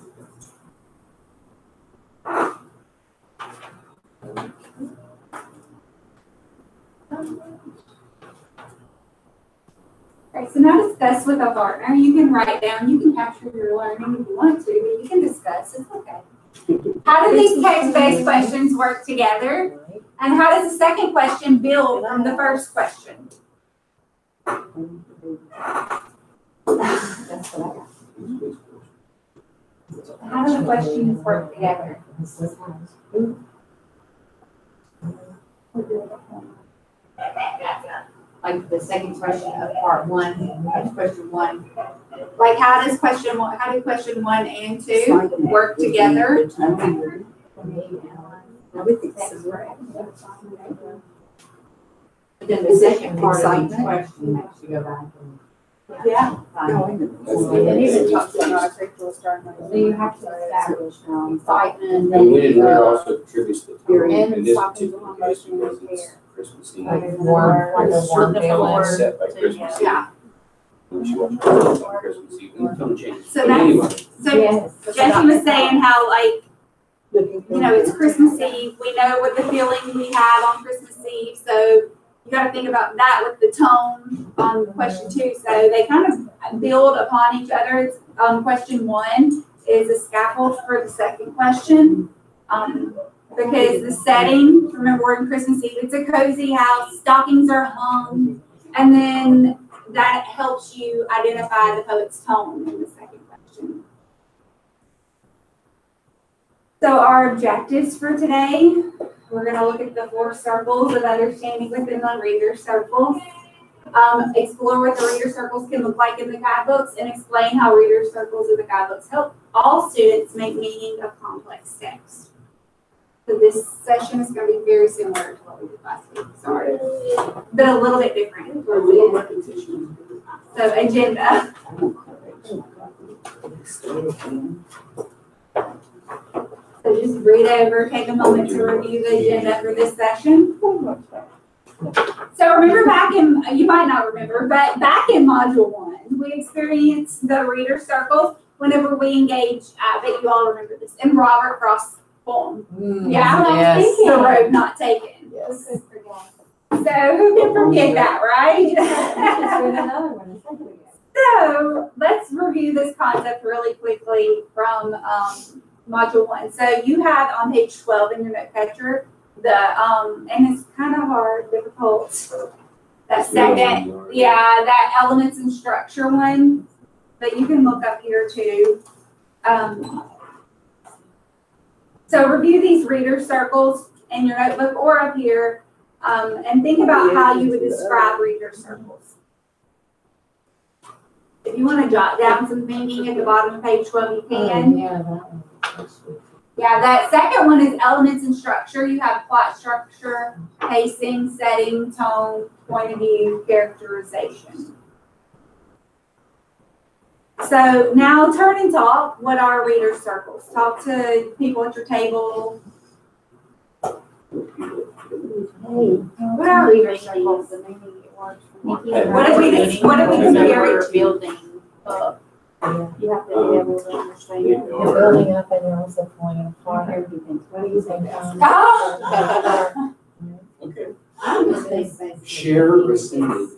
All right, so now discuss with a partner. You can write down, you can capture your learning if you want to, but you can discuss, it's okay. How do these text-based questions work together? And how does the second question build from the first question? That's what I got. How do the questions work together? Like the second question of part 1, that's question 1. Like how do question 1 and 2 work together? But then the second part of each question makes you go back and. Yeah. It even talks about a curriculum starting. So you have to establish excitement. And when it also contributes to the Your time. end In this stopping particular to case, emotional because it's care. Christmas Eve. Like a warm feeling. It's set by Christmas Eve. Yeah. When she watches Christmas on Christmas Eve, and don't change. So But that's- anyway, So Yes. Jesse was saying how like, you know, it's Christmas Eve. We know what the feeling we have on Christmas Eve. So you got to think about that with the tone on question 2. So they kind of build upon each other. It's, question 1 is a scaffold for the second question. Because the setting, remember we're in Christmas Eve, it's a cozy house, stockings are hung, and then that helps you identify the poet's tone in the second question. So our objectives for today, we're gonna look at the 4 circles of understanding within the reader circles. Explore what the reader circles can look like in the guidebooks and explain how reader circles in the guidebooks help all students make meaning of complex text. So this session is gonna be very similar to what we did last week, sorry, but a little bit different. So agenda. So just read over, take a moment to review the agenda for this session. So remember back back in, you might not remember, but back in Module 1, we experienced the reader circles whenever we engage, I bet you all remember this, in Robert Frost's poem. Yeah, Yes. the road not taken. Yes. So who can forget that, right? So let's review this concept really quickly from Module 1. So you have on page 12 in your note catcher, and it's kind of hard, difficult, that second, yeah, that elements and structure one, but you can look up here too. So review these reader circles in your notebook or up here, and think about how you would describe reader circles. If you want to jot down some thinking at the bottom of page 12, you can. Yeah, that one. Yeah, that second one is elements and structure. You have plot structure, pacing, setting, tone, point of view, characterization. So now turn and talk. What are reader circles? Talk to people at your table. What are reader circles? What if we compare it to? Building up? You have to be able to understand. You're building up and you're also falling apart. What do you think? Oh. Okay. I would say basically. Share receiving.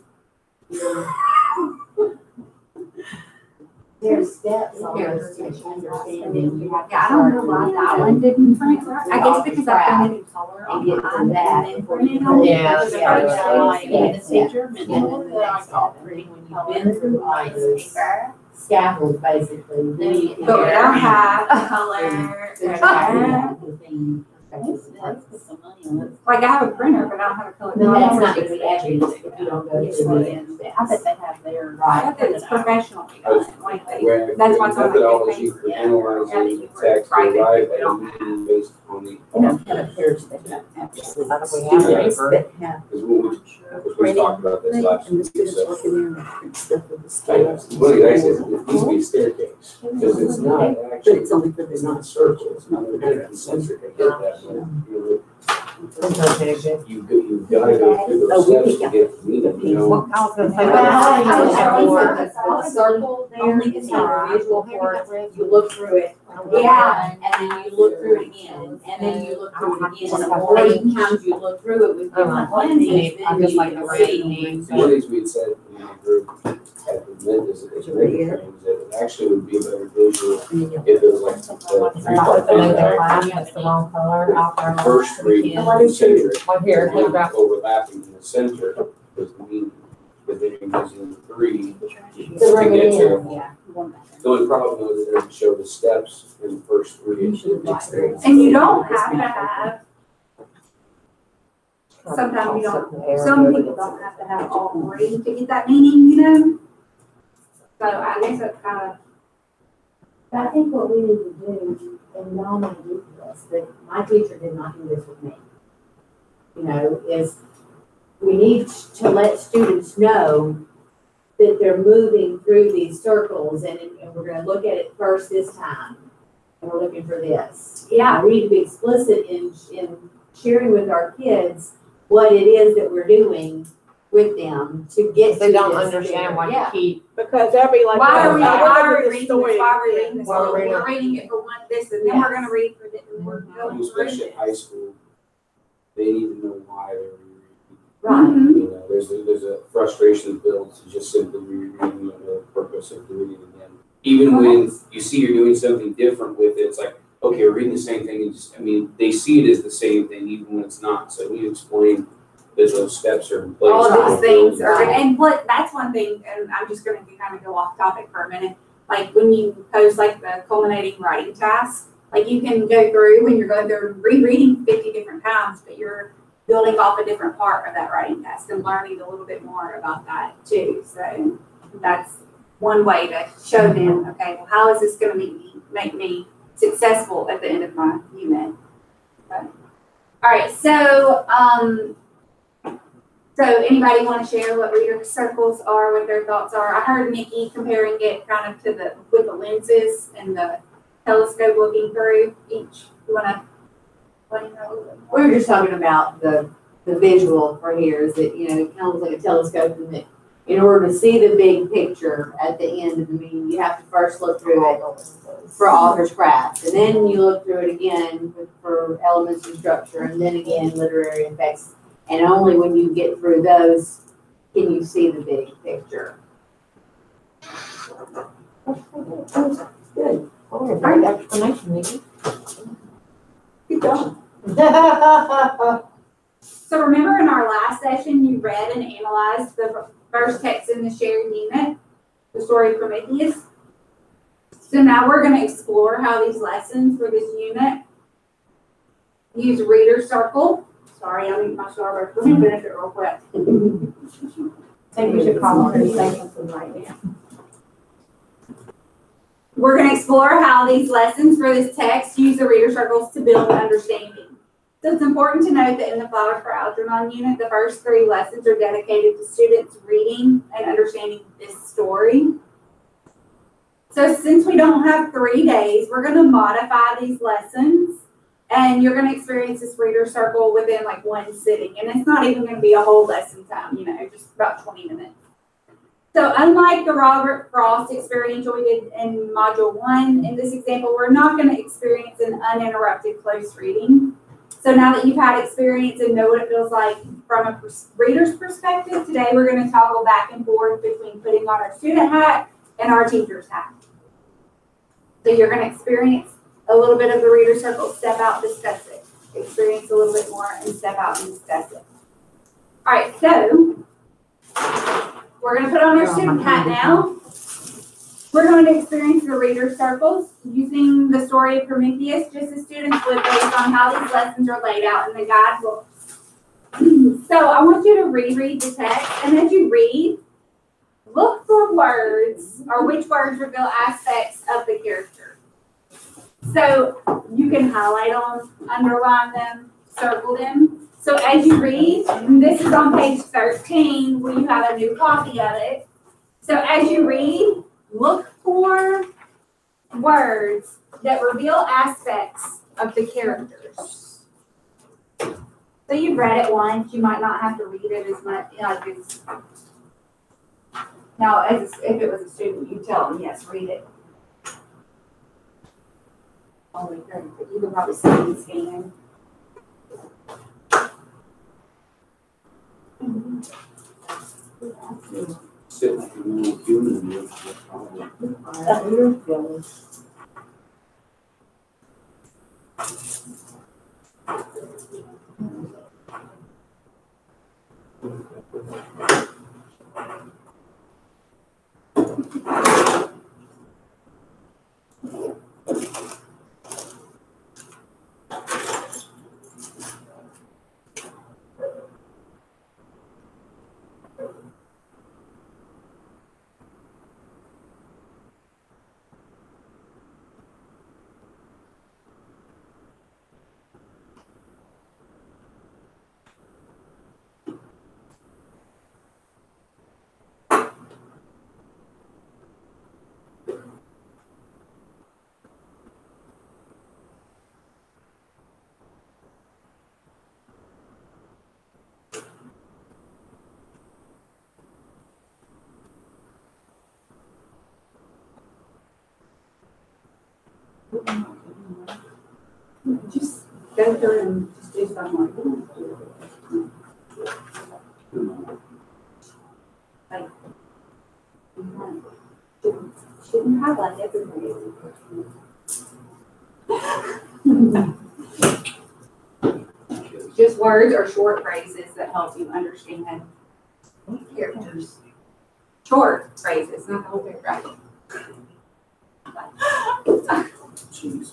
There's steps on this to understanding. You have to Yeah, I don't know why that one didn't print. I guess because I printed in color and on get to mine that and then before printed you on. Yeah, the yeah, first yeah. one. Yeah, the teacher, and then the next all three, when you've been through all those scaffolds, basically, then you can. But we don't have a color. Like I have a printer, but I don't have a color. No, that's not gonna be accurate if you don't go through it. I bet they have their. Right. I bet it's professional. Like they- Where That's why it's on methodology my for page. analyzing text Right, derived they don't have. and based on the. Because we talked about this last week. So, one of the guys says it needs to be a staircase, because it's not actually, it's not a circle, it's not a concentric, I get that, but you've got to go through those steps to get the meaning, you know? I was gonna say A circle there Only is is not a visual for it. You look through it. Yeah. And then you look through it again, and then you look through it again. The more times you look through it with different lenses, I'm then just you like can a see. One of these we had said in our group at the mid is that it actually would be a better visual if it was like the That's the wrong color. Out there. first three concentric. One here, and one put it overlapping in the center was the meaning, but then you're using the three To to bring get it to. in, yeah. The only problem was that it doesn't show the steps in the first three. And you don't have to have, sometimes you don't, some people don't have to have all three to get that meaning, you know? So I guess that's kind of, But I think what we need to do, and y'all may do this, but my teacher did not do this with me. You know, is we need to let students know that they're moving through these circles, and we're gonna look at it first this time. And we're looking for this. yeah. We need to be explicit in sharing with our kids what it is that we're doing with them to get to They don't this understand there. why you Yeah. keep. Because they'll be like. Why are we the reading this? story Why are we reading this? Why are we reading We're reading it for one, this, and then we're gonna read for this, and we're going through Especially this. at high school, they need to know why they're rereading. Right. Mhm. You know, there's a frustration built to just simply rereading the purpose of doing it again. Even when you see you're doing something different with it, it's like, okay, we're reading the same thing, and just, I mean, they see it as the same thing even when it's not, so we explain that those steps are in place. All of these things are, and what, that's one thing, and I'm just gonna kind of go off topic for a minute. Like when you pose like the culminating writing task, like you can go through, when you're going through rereading 50 different times, but you're building off a different part of that writing task and learning a little bit more about that too. So that's one way to show them, okay, well, how is this gonna make me successful at the end of my unit? Okay. All right, so anybody want to share what reader circles are, what their thoughts are? I heard Nikki comparing it kind of to with the lenses and the telescope looking through each. You want to? We were just talking about the the visual for here is that, you know, it kind of looks like a telescope, and that in order to see the big picture at the end of the meeting, you have to first look through it for author's craft, and then you look through it again for elements and structure, and then again literary effects. And only when you get through those can you see the big picture. Good. Oh, great explanation, Nikki. Good job. So remember in our last session, you read and analyzed the first text in the shared unit, the story of Prometheus. So now we're going to explore how these lessons for this unit use reader circle. Sorry, I'm eating my Starburst. Let me finish it real quick. I think we should call her and say something right now. We're going to explore how these lessons for this text use the reader circles to build understanding. So it's important to note that in the Flowers for Algernon unit, the first 3 lessons are dedicated to students reading and understanding this story. So since we don't have 3 days, we're going to modify these lessons, and you're going to experience this reader circle within like 1 sitting. And it's not even going to be a whole lesson time, you know, just about 20 minutes. So unlike the Robert Frost experiential we did in Module 1, in this example, we're not going to experience an uninterrupted close reading. So now that you've had experience and know what it feels like from a reader's perspective, today we're going to toggle back and forth between putting on our student hat and our teacher's hat. So you're going to experience a little bit of the reader circle, step out, discuss it. Experience a little bit more and step out and discuss it. All right, so we're going to put on our student hat now. We're going to experience the reader circles using the story of Prometheus, just as students would based on how these lessons are laid out in the guidebooks. So I want you to reread the text, and as you read, look for words or which words reveal aspects of the character. So you can highlight them, underline them, circle them. So as you read, this is on page 13 where you have a new copy of it. So as you read, look for words that reveal aspects of the characters. So you've read it once, you might not have to read it as much. Now, if it was a student, you tell them, yes, read it. Only good, but you can probably see and scan. Sit like a normal human would. Just go through and just do something like that. Shouldn't highlight everything. Just words or short phrases that help you understand characters. Short phrases, not the whole paragraph. Jeez.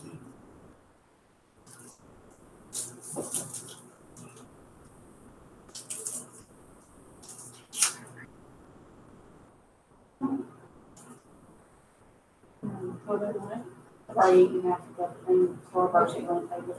Or you can have to go and for a version on table.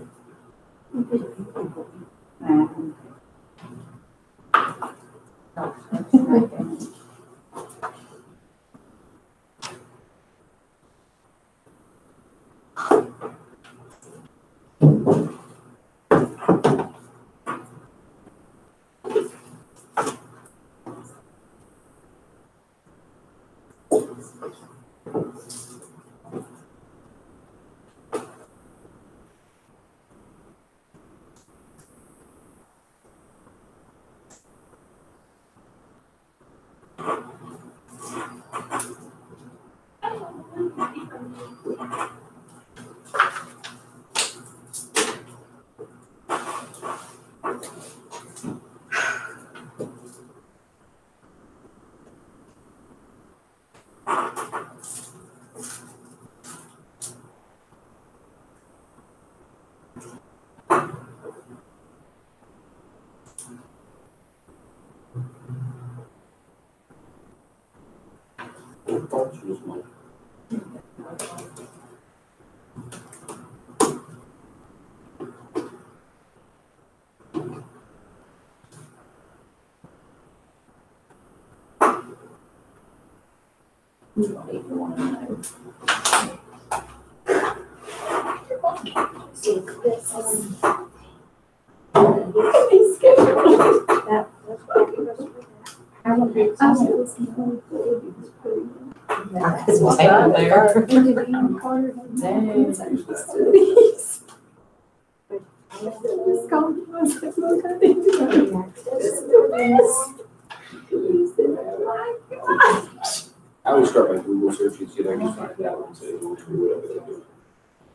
I always start by Google searching, see if I can find that one too, or whatever they do.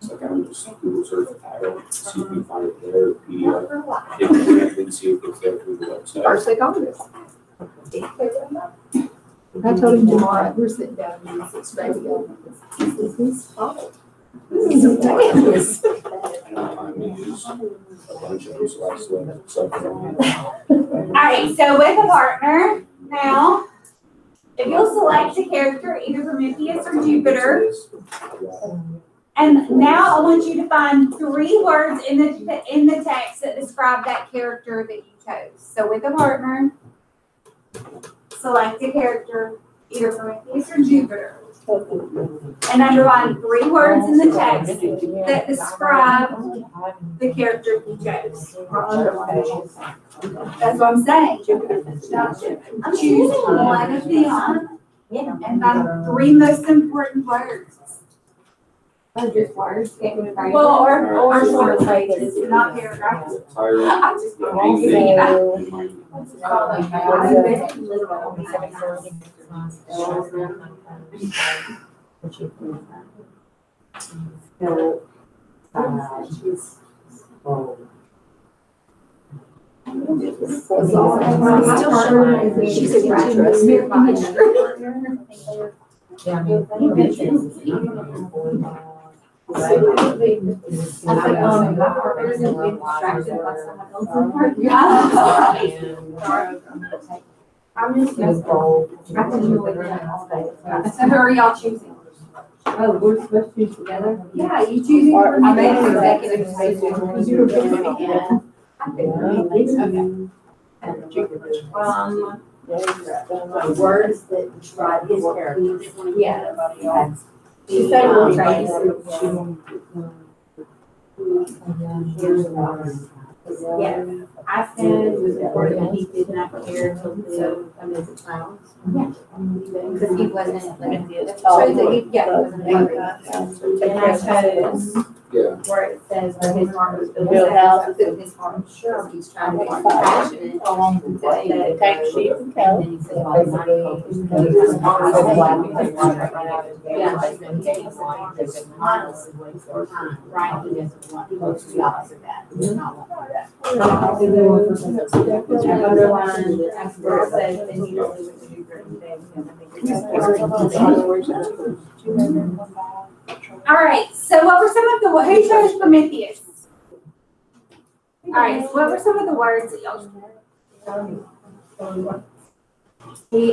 It's like I would just Google search the title, see if you can find it there, PDF. If you can't, then see if it's there through the website. First they called us. I told him tomorrow, we're sitting down and it's radio. This is his fault. This is ridiculous. I know I use a bunch of them, so I select something. All right, so with a partner, now, if you'll select a character, either Prometheus or Jupiter, and now I want you to find 3 words in the text that describe that character that you chose. So with a partner, select a character, either Prometheus or Jupiter, and underline 3 words in the text that describe the character you chose. That's what I'm saying. Choose one of them and find 3 most important words. Just words, can't be right. Well, or short phrases, not paragraphs. I'm just giving it up. She's a So who are y'all choosing? Oh, we're supposed to choose together? Yeah, you choosing. I made an executive decision. Words that describe his character. Yeah. She said we'll try Yeah, I said it was important that he did not care until the amazing trials. Yeah. Because he wasn't limited. all So he, yeah, he wasn't limited. And I chose Yeah. where it says where his heart was built. Build houses. Build his heart. Sure. He's trying to be compassionate. Along the way, take sheets and And cows. then he says, well, he's not focused. Right, he doesn't want, he wants the opposite of that. He does not want that. I underlined where it says, then you don't lose the certain things. All right, so what were some of the, who chose Prometheus? All right, so what were some of the words that y'all chose? He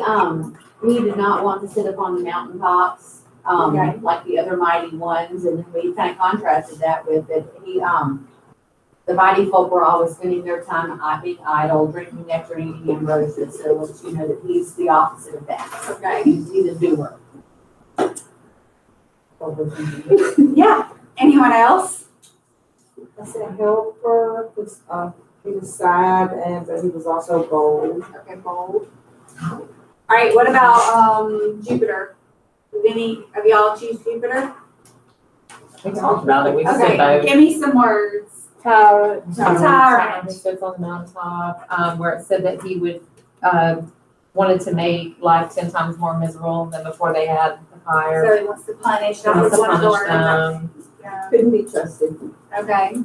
did not want to sit up on the mountaintops, like the other mighty ones, and we kind of contrasted that with it. The mighty folk were always spending their time being idle, drinking nectar and eating ambrosia, so let's you know that he's the opposite of that. Okay, he's a doer. Yeah, anyone else? I said helper, because he was sad, but he was also bold. Okay, bold. All right, what about Jupiter? Did any of y'all choose Jupiter? We talked about it, we said Okay, both. give me some words. Tyrant. Tyrant. He sits on the mountaintop, where it said that he would, wanted to make life 10 times more miserable than before they had the fire. So he wants to punish, He that wants was to one of the punish words. them. Yeah. Couldn't be trusted. Okay.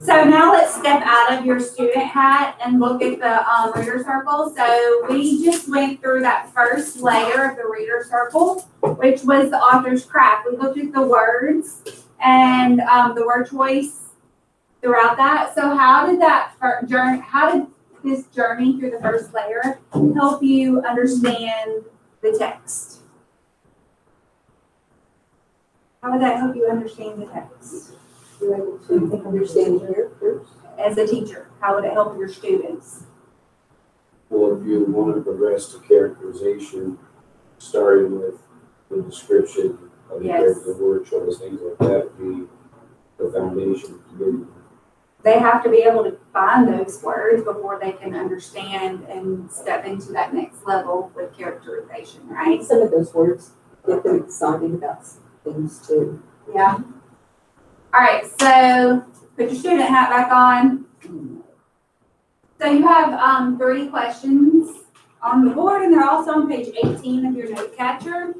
So now let's step out of your student hat and look at the reader circle. So we just went through that first layer of the reader circle, which was the author's craft. We looked at the words and the word choice throughout that. So how did this journey through the first layer help you understand the text? How would that help you understand the text? You're able to understand the characters. As a teacher, how would it help your students? Well, if you want to progress to characterization, starting with the description of the Yes. character, the word choice, things like that would be the foundation to do. They have to be able to find those words before they can understand and step into that next level with characterization, right? Some of those words get them excited about things too. Yeah. All right, so put your student hat back on. So you have 3 questions on the board, and they're also on page 18 of your note catcher.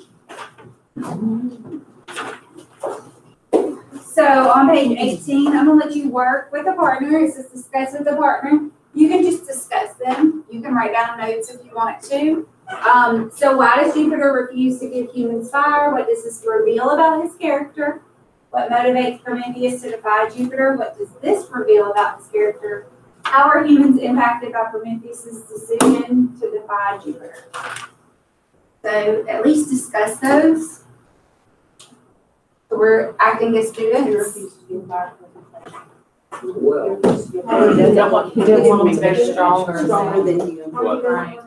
So on page 18, I'm gonna let you work with a partner. It says discuss with a partner. You can just discuss them. You can write down notes if you want to. So why does Jupiter refuse to give humans fire? What does this reveal about his character? What motivates Prometheus to defy Jupiter? What does this reveal about his character? How are humans impacted by Prometheus' decision to defy Jupiter? So at least discuss those. So we're acting as students. Well, He didn't want them to be stronger. Stronger than you. What? Right.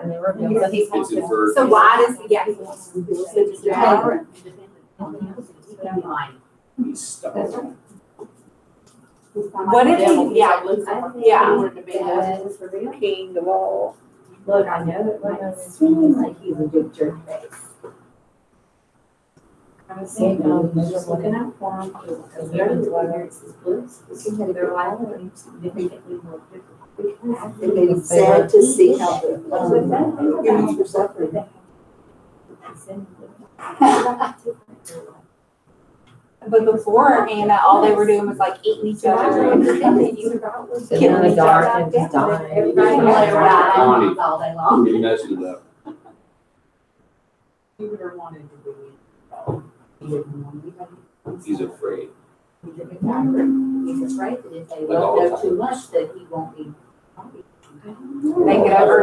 And they revealed that he's it's inferred. So why does, yeah, He's stuck. what if he, yeah, King of all. Look, I know it might seem like he's a big jerk face. I was saying, just looking out for him, because they're the experiences, blues, they're like, they think that we will. It made it sad to see how the humans were suffering. but before Hannah, all they were doing was like eating each other. Sitting in the dark and just dying. Everybody lay around all day long. You're messing it up. Jupiter wanted to be involved. He didn't want anybody. He's afraid. He's a big tiger. He's afraid that if they Like all love the too tigers. much, that he won't be. Make it over.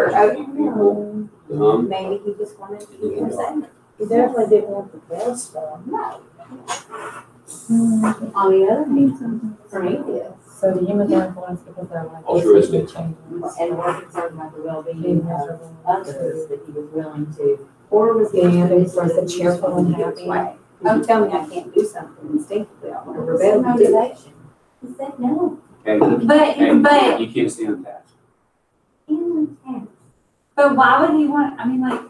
Maybe he just wanted to be entertained. He definitely didn't want the best for him. No. On the other hand, Prometheus, So the humans are influenced because they're like. Altruistic. changing. and more concerned about the well-being of others, that he was willing to, or was he Yeah, to he's like a cheerful and happy. Don't tell me I can't do something instinctively, I want to What's rebel the and do motivation. He said no. Hey, But you can't stay on task. But why would he want, I mean, like,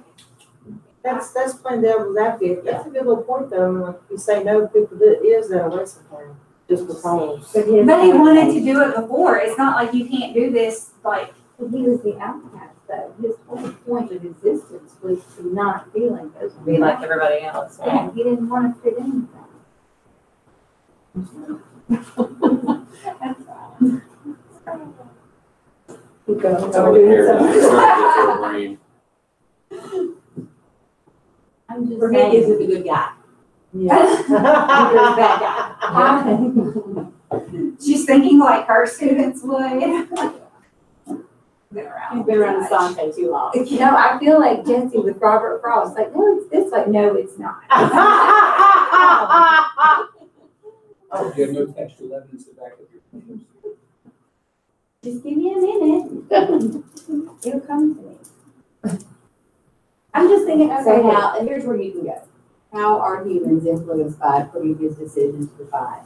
That's playing devil's advocate. That's a good little point though. Like you say no, people that is that a waste of time. Just because. but he wanted to do it before. It's not like you can't do this, like, But he was the outcast, though. His whole point of existence was to not feel like those. Be like everybody else. Right? Yeah, he didn't want to fit in with that. Keep going. It's all the hair down. It's not good for the brain. I'm just Prometheus saying. is a good guy. Jupiter's a bad guy. she's thinking like her students would. You've been around the Sante too long. You know, I feel like Jesse with Robert Frost, like, no, it's this way. No, it's not. Oh, you have no textual evidence to back up your claims. Just give me a minute. It'll come to me. I'm just thinking, okay, now, and here's where you can go. How are humans influenced by previous decisions to defy?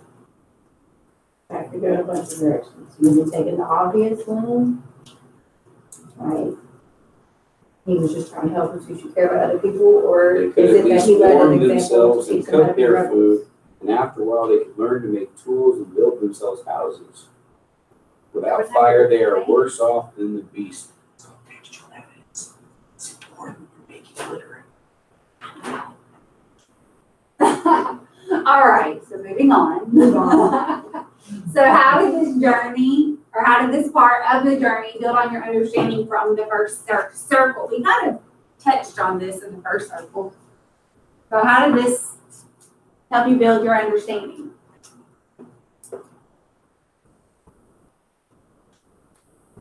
I could go in a bunch of directions. You can take an obvious one, right? he was just trying to help us, we should care about other people, or They is could it at that least he led warm an example themselves to and teach them how to cook be their rebels? food, and after a while, they could learn to make tools and build themselves houses. Without fire, they are worse off than the beast. It's called textual evidence. It's important for making literate. All right, so moving on. So how did this journey, or how did this part of the journey build on your understanding from the first circle? We kind of touched on this in the first circle. So how did this help you build your understanding?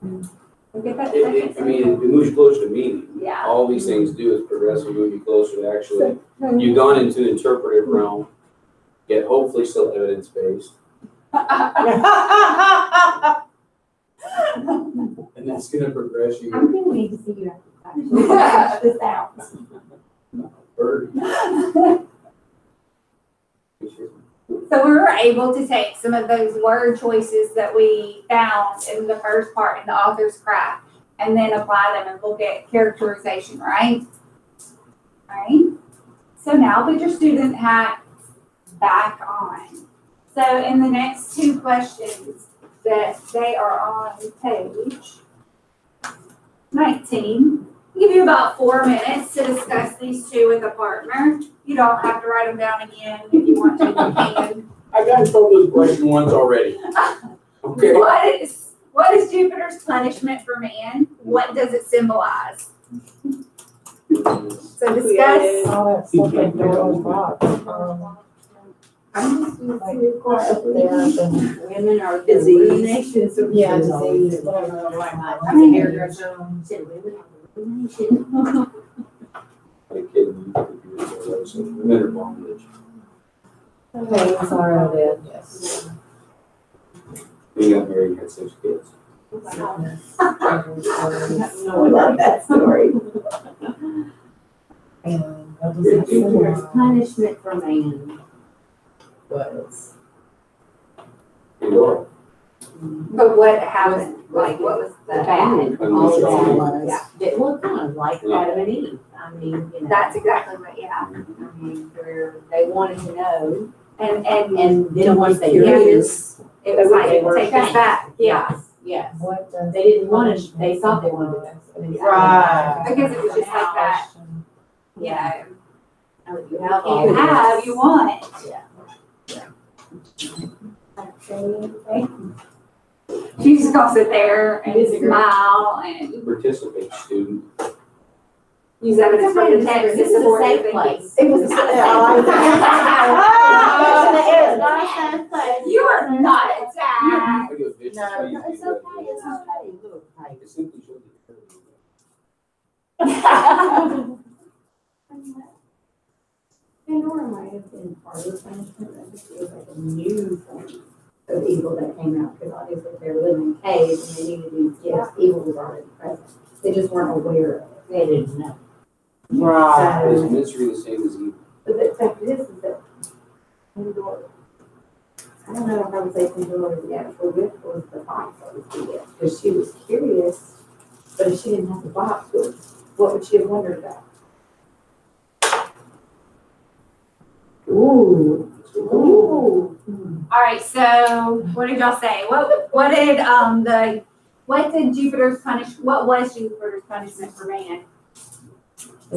Look at that second It circle. moves you closer to meaning. Yeah. All these things do is progressively move you closer to actually, you've gone into the interpretive realm, yet hopefully still evidence-based. And that's gonna progress you. I'm gonna need to see you after hash this out. Bird. So we were able to take some of those word choices that we found in the first part in the author's craft and then apply them and look at characterization, right? Right? So now put your student hat back on. So in the next two questions that they are on page 19, I'll give you about 4 minutes to discuss these two with a partner. You don't have to write them down again. If you want to, you can. I got told this question once already. Okay. What is Jupiter's punishment for man? What does it symbolize? So discuss. All that stuff like Pandora's box. I'm just gonna say, of course, up there, the women are the Disease. ruminations of Yeah, disease. disease, whatever. I mean, hairdresser, said women are the rumination. Like kidding. Men are bondage. Okay, sorry, that, yes. We got married and had 6 kids. No, I love that story. And what does Good that teacher. Jupiter's symbolize? punishment for man Was. Pandora. But what happened? Like, what was the the famine, And all the of child. that. Yeah, it was kind of like Adam and Eve. I mean, you know. That's exactly what, yeah. I mean, they wanted to know, And and then once they knew, Curious. it was like, They were take us changed. back. yes, yes. What does? They didn't want to, they thought they wanted to. Right. Because it was just like that, Question. you know. You have all You have, this. you want. Yeah. She's just gonna sit there and Disagree. smile and Participate, student. use evidence from the text to This is a support your safe thinking. place. It was Yeah, I like that. It's not a safe place. You are not attacked. I go vicious. No, I usually it's do that. okay, it's okay, look, hey. It simply shows you. Pandora might have been part of the punishment, I think it was like a new form of evil that came out, because obviously they were living in caves and they knew these, yes, evil was already present. They just weren't aware of it, they didn't know. Right. Is misery the same as evil? But the fact is that Pandora, I don't know if I would say Pandora was the actual gift or the box that was the gift, because she was curious, but if she didn't have the box, what would she have wondered about? Ooh. Ooh. All right, so what did y'all say? What did Jupiter's what was Jupiter's punishment for man?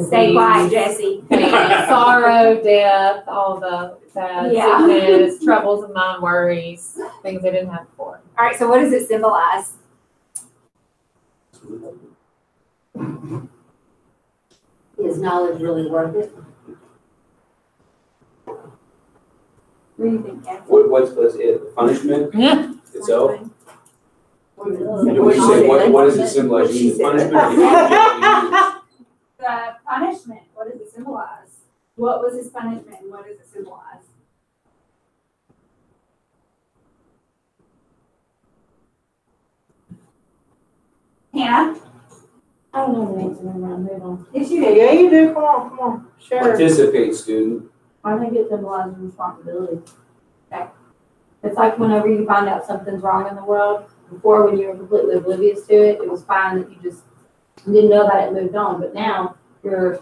Stay quiet, Jesse. Sorrow, death, all the sad Yeah. sickness, troubles of mind, worries, things they didn't have before. All right, so what does it symbolize? Is knowledge really worth it? What do you think, Jesse? What's it? Punishment Yeah. itself? What You know, when you say, what does it symbolize? You mean punishment or you The punishment, what does it symbolize? What was his punishment and what does it symbolize? Hannah? I don't know the answer, never mind, move on. Yes, you Yeah, you do, come on, sure. Participate, student. I think it symbolizes responsibility. Okay. It's like whenever you find out something's wrong in the world, before when you were completely oblivious to it, it was fine that you just didn't know about it, moved on, but now you're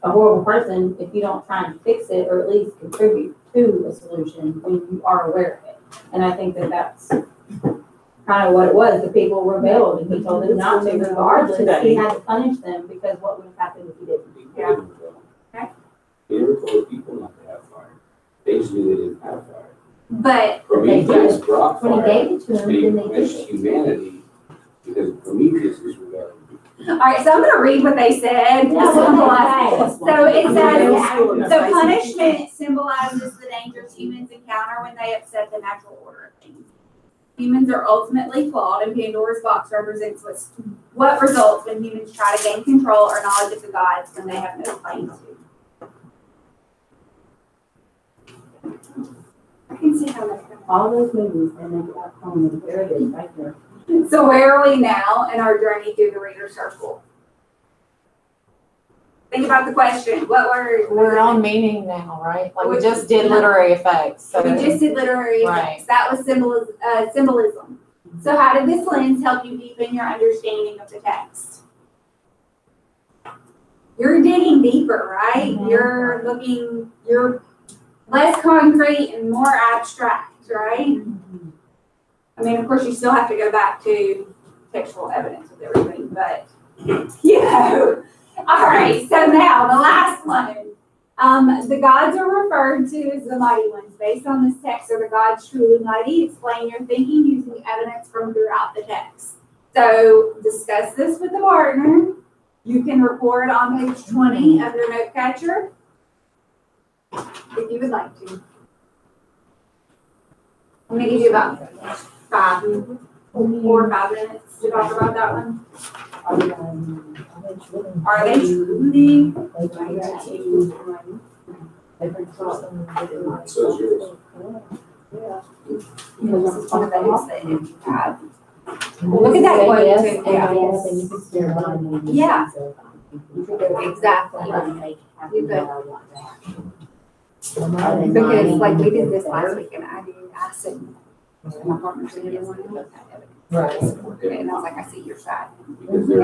a horrible person if you don't try and fix it or at least contribute to a solution when you are aware of it. And I think that that's kind of what it was. The people rebelled and he told them not to regardless. He had to punish them because what would have happened if he didn't. Yeah. Okay. He never told people not to have fire. They just knew they didn't have fire. But Prometheus brought When he fire, gave it to them, and he then they did punished it. humanity because Prometheus was rebelling. all right, so I'm gonna read what they said. So it says, so punishment symbolizes the dangers humans encounter when they upset the natural order of things. Humans are ultimately flawed, and Pandora's box represents what results when humans try to gain control or knowledge of the gods when they have no claim to. I can see how that's going. All those movies, and they got home, and there it is, right there. So where are we now in our journey through the reader circle? Think about the question. What were We're on meaning now, right? Like we just did literary effects. So we just did literary Right. effects. That was symbolism. So how did this lens help you deepen your understanding of the text? You're digging deeper, right? Mhm. You're less concrete and more abstract, right? I mean, of course, you still have to go back to textual evidence with everything, but, you know. All right, so now the last one. The gods are referred to as the mighty ones. Based on this text, are the gods truly mighty? Explain your thinking using evidence from throughout the text. So discuss this with the partner. You can report on page 20 of your note catcher if you would like to. I'm going to give you about 4 or 5 minutes to talk about that one. Are they truly? So is yours. This is one of those that you have. Look at that one too. Yeah. Exactly. You could. Because like we did this last week and I said, my partner said, you want to look at it. Right. And I was like, I see your side. Because they're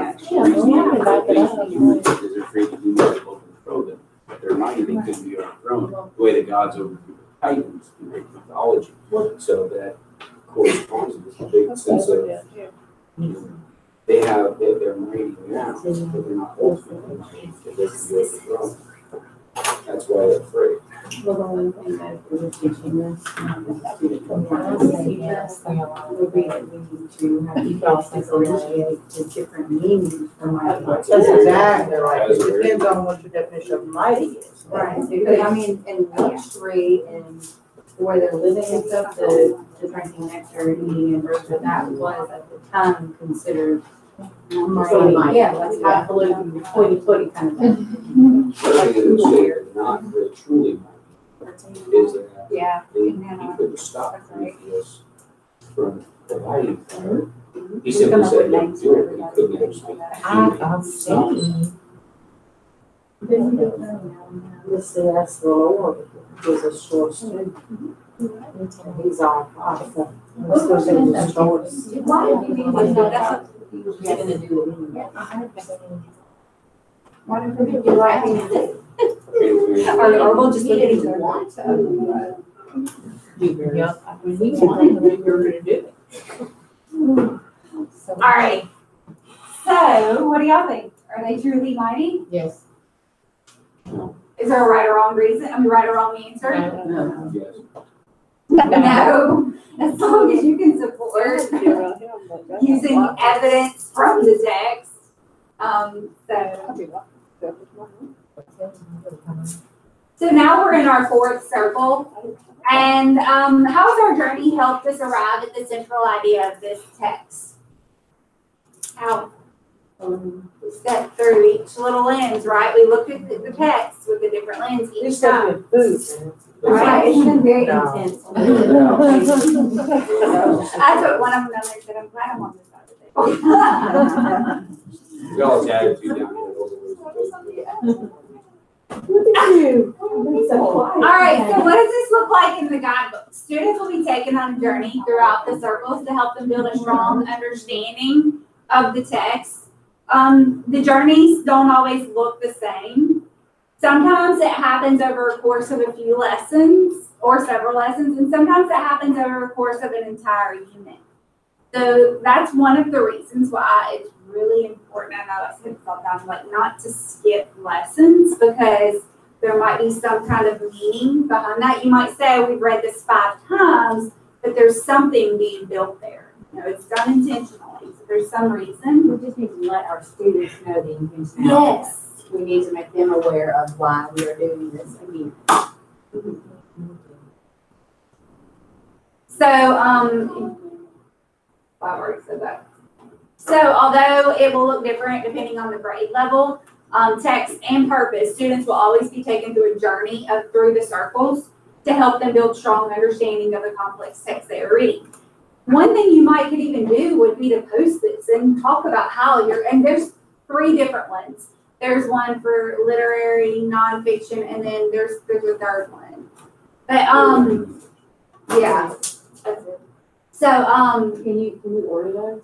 afraid to do medical control them. They're mighty, they couldn't be overthrown. The way the gods overthrew the Titans in Greek mythology. So that corresponds to this big sense of, they're mighty now, but they're not ultimately mighty because they can be overthrown. That's why they're afraid. Well, the one thing that we were teaching us, would be that we need to have people differentiate the different meanings for mighty. That's exactly right. It depends on what your definition of mighty is. Right, because I mean, in luxury and the way they're living and stuff, the drinking nectar and eating and birds, that was at the time considered mighty. Yeah, that's highfalutin, hoity-toity kind of thing. One thing that would say they're not really truly mighty is that Yeah. he couldn't stop Prometheus from providing fire. He simply said, "Look, do it," but he couldn't actually. I'll see. This is that's the Lord, he's a short student. He's all awesome. Why did you even know that? You're gonna do it anyway. Why don't you do like or we'll just look at each other. Yep. When we wanted, we were gonna do it. All right. So, what do y'all think? Are they truly mighty? Yes. Is there a right or wrong reason? I mean, right or wrong answer? No. Yes. No. As long as you can support using evidence from the text. So now we're in our 4th circle. And how has our journey helped us arrive at the central idea of this text? How? We stepped through each little lens, right? We looked at the text with a different lens each time. Right, it's been very intense. That's what one of them down there said, I'm glad I'm on this side of the table. Y'all's attitude down here. Look at you. All right, so what does this look like in the guidebook? Students will be taken on a journey throughout the circles to help them build a strong understanding of the text. the journeys don't always look the same. Sometimes it happens over a course of a few lessons or several lessons, and sometimes it happens over a course of an entire unit. So that's one of the reasons why it's really important, I know I said sometimes, like not to skip lessons, because there might be some kind of meaning behind that. You might say, we've read this 5 times, but there's something being built there. You know, it's done intentionally, so there's some reason. We just need to let our students know the intentionality. Yes. We need to make them aware of why we are doing this again. So, I already said that. So, although it will look different depending on the grade level, text and purpose, students will always be taken through a journey through the circles to help them build strong understanding of the complex text they are reading. One thing you might could even do would be to post this and talk about how and there's 3 different ones. There's one for literary, nonfiction, and then there's a 3rd one. But, yeah. So, Can you order those?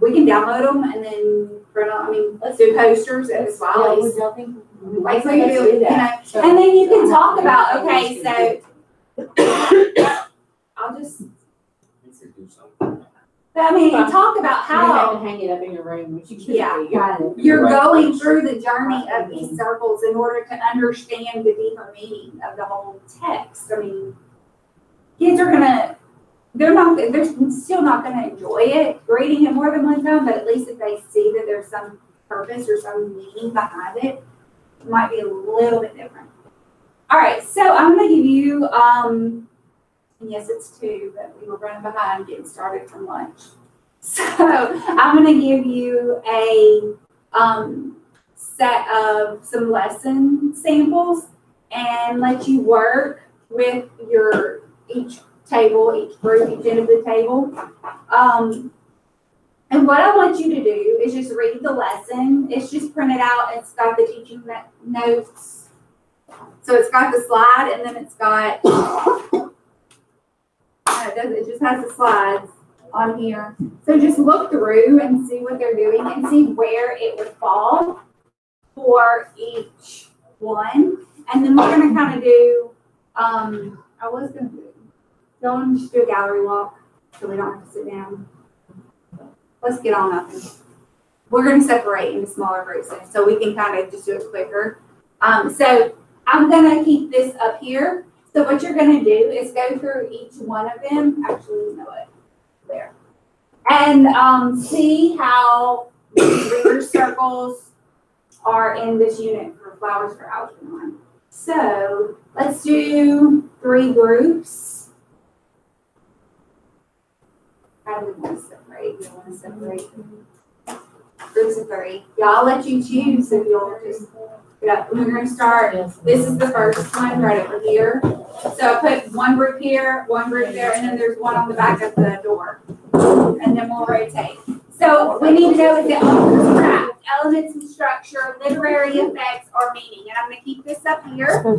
we can download them and then print them. Let's do posters and as well. Like we do, you know, and then you can talk about, okay, so I'll just, talk about You have how to hang it up in your room, which you should. Yeah. you're going through the journey of these circles in order to understand the deeper meaning of the whole text. Kids are they're still not gonna enjoy it, reading it more than one time, but at least if they see that there's some purpose or some meaning behind it, it might be a little bit different. All right, so I'm gonna give you, and yes, it's 2, but we were running behind getting started from lunch. So I'm gonna give you a set of some lesson samples and let you work with each table, each group, each end of the table. And what I want you to do is just read the lesson. It's just printed out. It's got the teaching notes. So it's got the slide, and then it's got, it just has the slides on here. So just look through and see what they're doing and see where it would fall for each one. And then we're going to kind of do, don't just do a gallery walk so we don't have to sit down. Let's get on up. We're going to separate into smaller groups so we can kind of just do it quicker. So I'm going to keep this up here. So what you're going to do is go through each one of them. Actually, you know what? There. And see how the reader circles are in this unit for Flowers for Algernon. So let's do 3 groups. How do we want to separate? You want to separate groups of 3. Y'all let you choose if you'll just get up. We're going to start. This is the first one right over here. So I put one group here, one group there, and then there's one on the back of the door. And then we'll rotate. So we need to know is it author's craft, elements and structure, literary effects, or meaning. And I'm going to keep this up here. So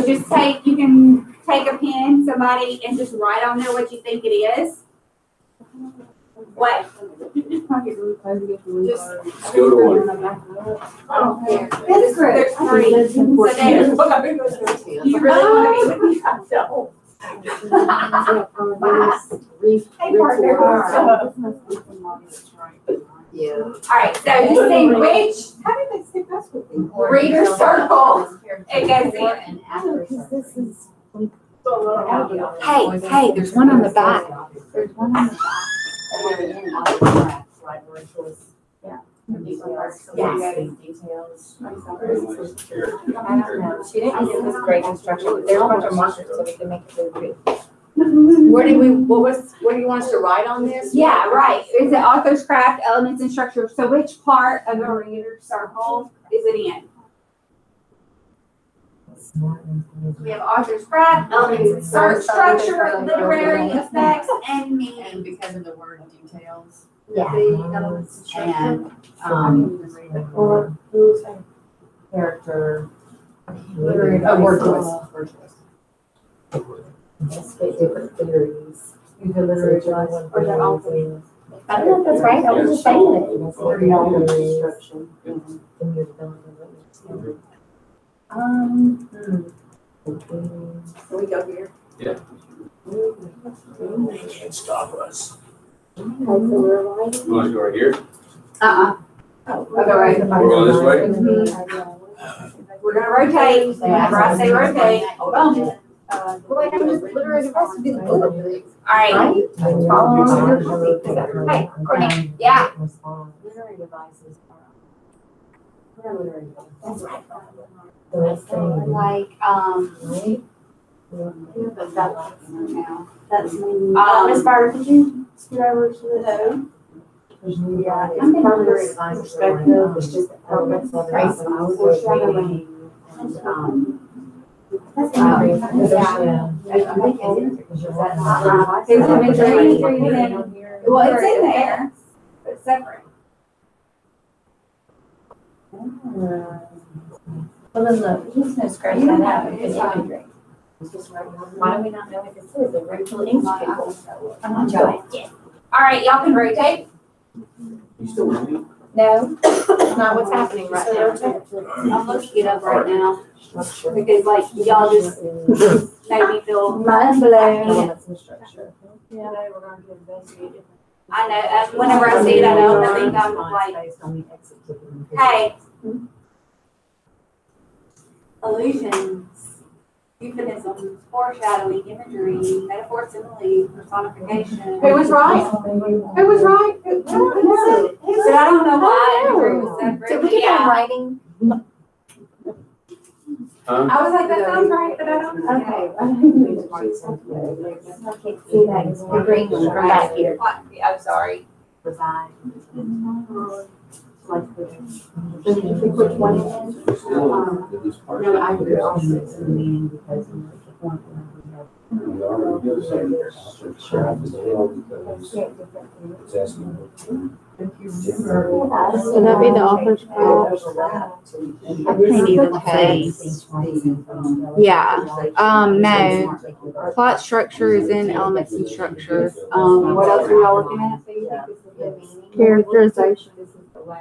just you can take a pen, somebody, and just write on there what you think it is. What? Just Go to one. I don't care. There's 3. So there's, you really want to be with me? Hey, partner. Yeah. All right, so just say which How did they stick us with these? reader circle it goes in. And after. This is. Hey, there's one on the back. There's one on the back. Details. I don't know. She didn't give us great instruction. There's a bunch of markers so we can make it good. What do you want us to write on this? Yeah, right. Is it author's craft, elements, and structure? So which part of a reader circle is it in? We have author's craft, elements, and structure, literary effects, and meaning. And because of the word details. Yeah. And, Character. word choice. Investigate different theories. You could literally just. Or is that all things? I don't know if that's right, I was just saying it. So we go here. They can't stop us. Okay, so we're right. You want to go right here? I'll go right. We're going this way? We're gonna rotate. Whenever I say rotate, hold on. Well, I'm just literally supposed to do the bullet points. All right. Follow along with your copy. Hey, Courtney, yeah. Literary devices are. What are literary devices? That's right. Like, Right? But that's now. That's me. Miss Miss Barber, could you scoot over to the? Yeah, I'm it's gonna probably do literary this devices. perspective, it's just elements of it. Right. I was reading, and, That's yeah. I think Because you're That's not. not- Here's the imagery. Well, Well, it's in there, but it's separate. Well, then look, he's gonna scratch that out because you can drink. Why do we not know what this is? A Rachel Inks people. I'm not going. All right, y'all can rotate. You still with me? No. It's not what's happening right now. I'm looking it up right now because like y'all just made me feel. Mind blown. Elements and structure. Yeah, we're going to investigate it. I know. Whenever I see it, I know. I think I'm like, Based on the executive. hey, illusions, euphemisms, foreshadowing, imagery, metaphor, simile, personification. Who was right? Who was right? Who said it? But I don't know why imagery was separate. Did we but get that in yeah. writing? Huh? I was like, that sounds right, but I don't know. Okay. I can't see that, it's the green one from back here. What? I'm sorry. Resign. Which one is it? Still, this part. No, I agree also it's in the meeting because the point when we have. We already do the same. Crap as hell because it's asking. Would that be the office call? I can't even say. Yeah, no. Plot structure is in elements and structure. What else are y'all looking at? Characterization.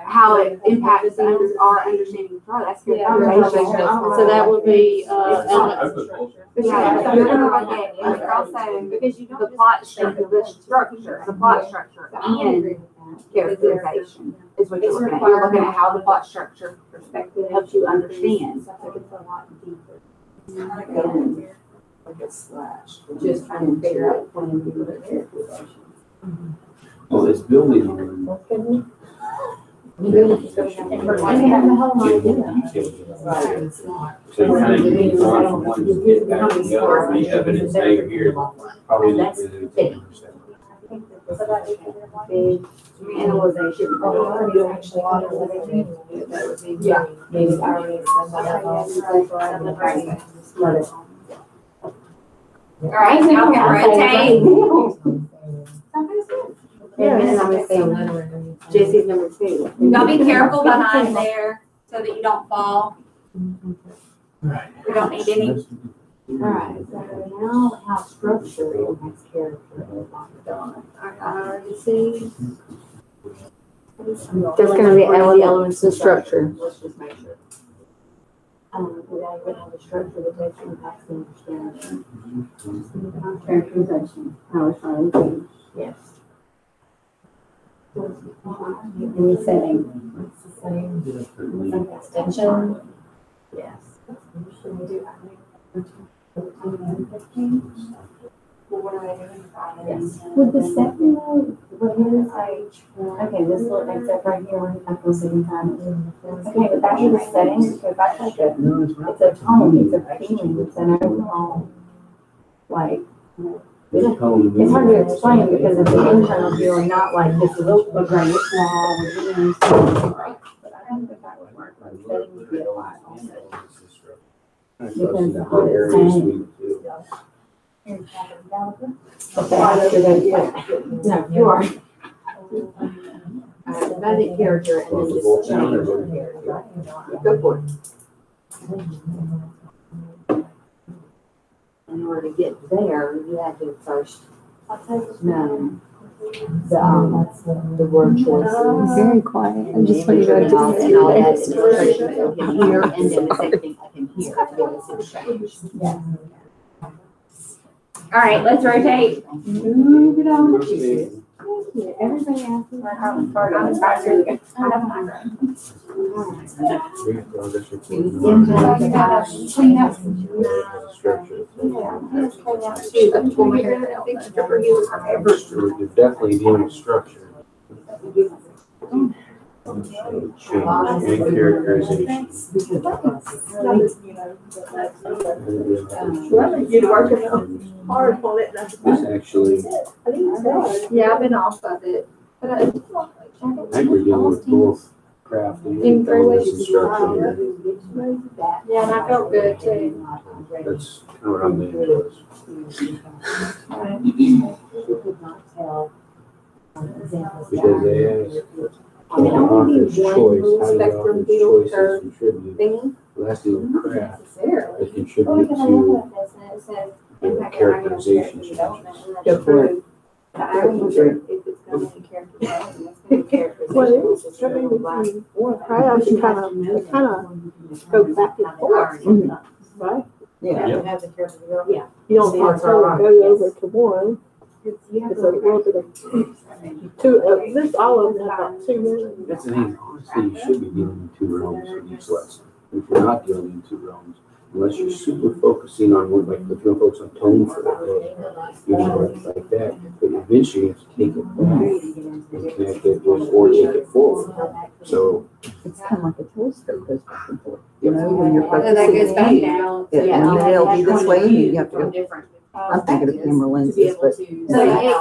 How it impacts our understanding of God. That's characterization. So that would be, elements and structure. Yeah, so you're gonna look at, and you're also, because you know, the plot structure, the plot structure and characterization is what you're looking at. You're looking at how the plot structure perspective helps you understand. Just trying to figure out when we do the characterization. Well, it's building on. I have the whole idea. So you kind of need one to get back together, the evidence they hear, probably not really. Analyzation. Yeah. Maybe already. All right, y'all can rotate. Jesse's number 2. Y'all be careful behind there so that you don't fall. We don't need any. Alright, so now how structure impacts character. I already see. That's gonna be elements and structure. Let's just make sure. We already have a structure that takes impacts the understanding. Characterization, how it's trying to change. Yes. In the setting. It's the same. Extension. Yes. Yes. Would the second one, what here is like, okay, this little except right here, we're not the same time. Okay, but that's the setting, because that's like a, it's a tone, it's a feeling, it's an overall, like, it's hard to explain because it's an internal feeling, not like this is a great wall, but I think that would work, like setting would be a lot also. Because of what it's saying. No, you are. Valid character and then just change. Go for it. In order to get there, you have to first No. The word choices. Very quiet. I'm just Put wondering your what mouth to and all that do. in illustration that you'll get here, and then the second thing I can hear to be able to change. All right, let's rotate. Move it on. Everybody else. You're definitely doing structure. Change and characterization. You're working hard on it. It's actually, Yeah, I've been off of it. But I think we're dealing with both craft and In 3 weeks. structure. Yeah, and I felt good too. That's kind of what I'm leaning towards. Because they ask, I mean, only author's be one choice, little how do the spectrum author's beetle choices or contribute? thingy. Well, that's the craft Necessarily. that Well, contribute we can look to at this and it says the impact characterization area of changes. development, and that's Go for it. true. But I wonder if it's gonna be characterization, it's gonna be characterization. Well, it's tricky with one craft, you kind of go back and forth, right? Yeah. You don't necessarily go over to one. You have It's to a look little bit of two, at least all of them have about 2 minutes. That's the thing, honestly, you should be dealing in two realms in each lesson. If you're not dealing in two realms, unless you're super focusing on one, like if you're focused on tone for that day, you know, like that, but eventually you have to take it back and connect it with, or take it forward. So, It's kind of like a telescope goes back and forth, you know, when you're And that goes focusing back in. down. And then it'll be this way, and you have to go, Different. I'm thinking of camera lenses, but So it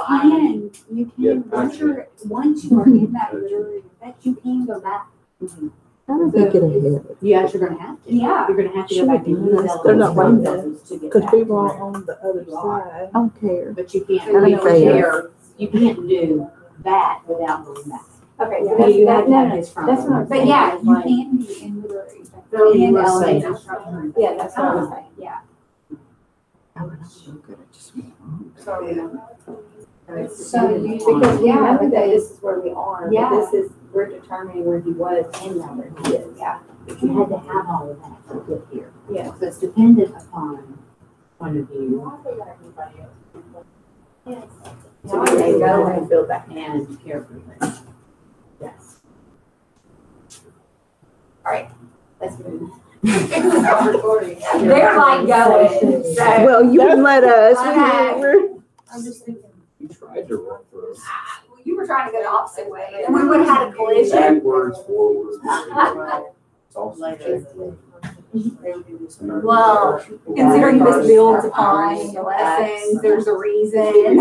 can, you Yeah, can, once you are in that literary effect, you can go back. I don't think it'll hit. You actually are gonna have to. Yeah. You're gonna have to go back and use all They're those not like that, windows to get Because back. people are on the other side. I don't care. But you can't, I don't you care. you can't do that without going back. Okay, so You have to no, have no, this from. that's what I'm But yeah, you can be in literary effect. So you And were saying- elementary structure. yeah, that's what I'm saying. Yeah. I'm not so good at just. So you, Because we know that this is where we are, Yeah. but this is, we're determining where he was and not where he is. yeah. But you had to have all of that to get here. Yeah. So it's dependent upon point of view So we may go and build back. and character. Yes. Let's move. They're like going, so. Well, you wouldn't let us. I'm just thinking. you tried to run for us. Well, you were trying to go the opposite way, and we would have had a collision. Backwards, forwards. It's all subjective. Well, considering this builds upon the lessons, there's a reason.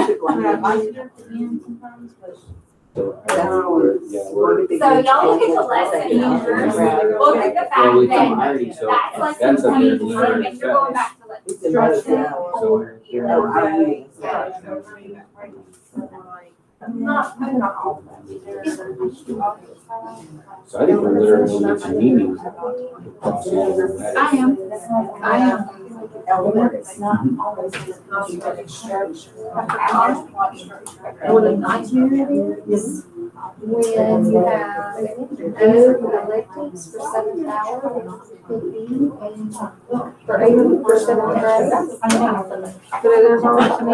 So, yeah, we're. So y'all look at the lesson here, look at the fact Well, that already, so that's lesson that's up there. 23, and you're going back to lesson structure. So, Not all of them. So I think we're literally in some meetings. I am. It's not always in the construct structure. What a nightmare it is. When you have electives for 7th hour, could be, and for 8 for 7th grade. But there's always some.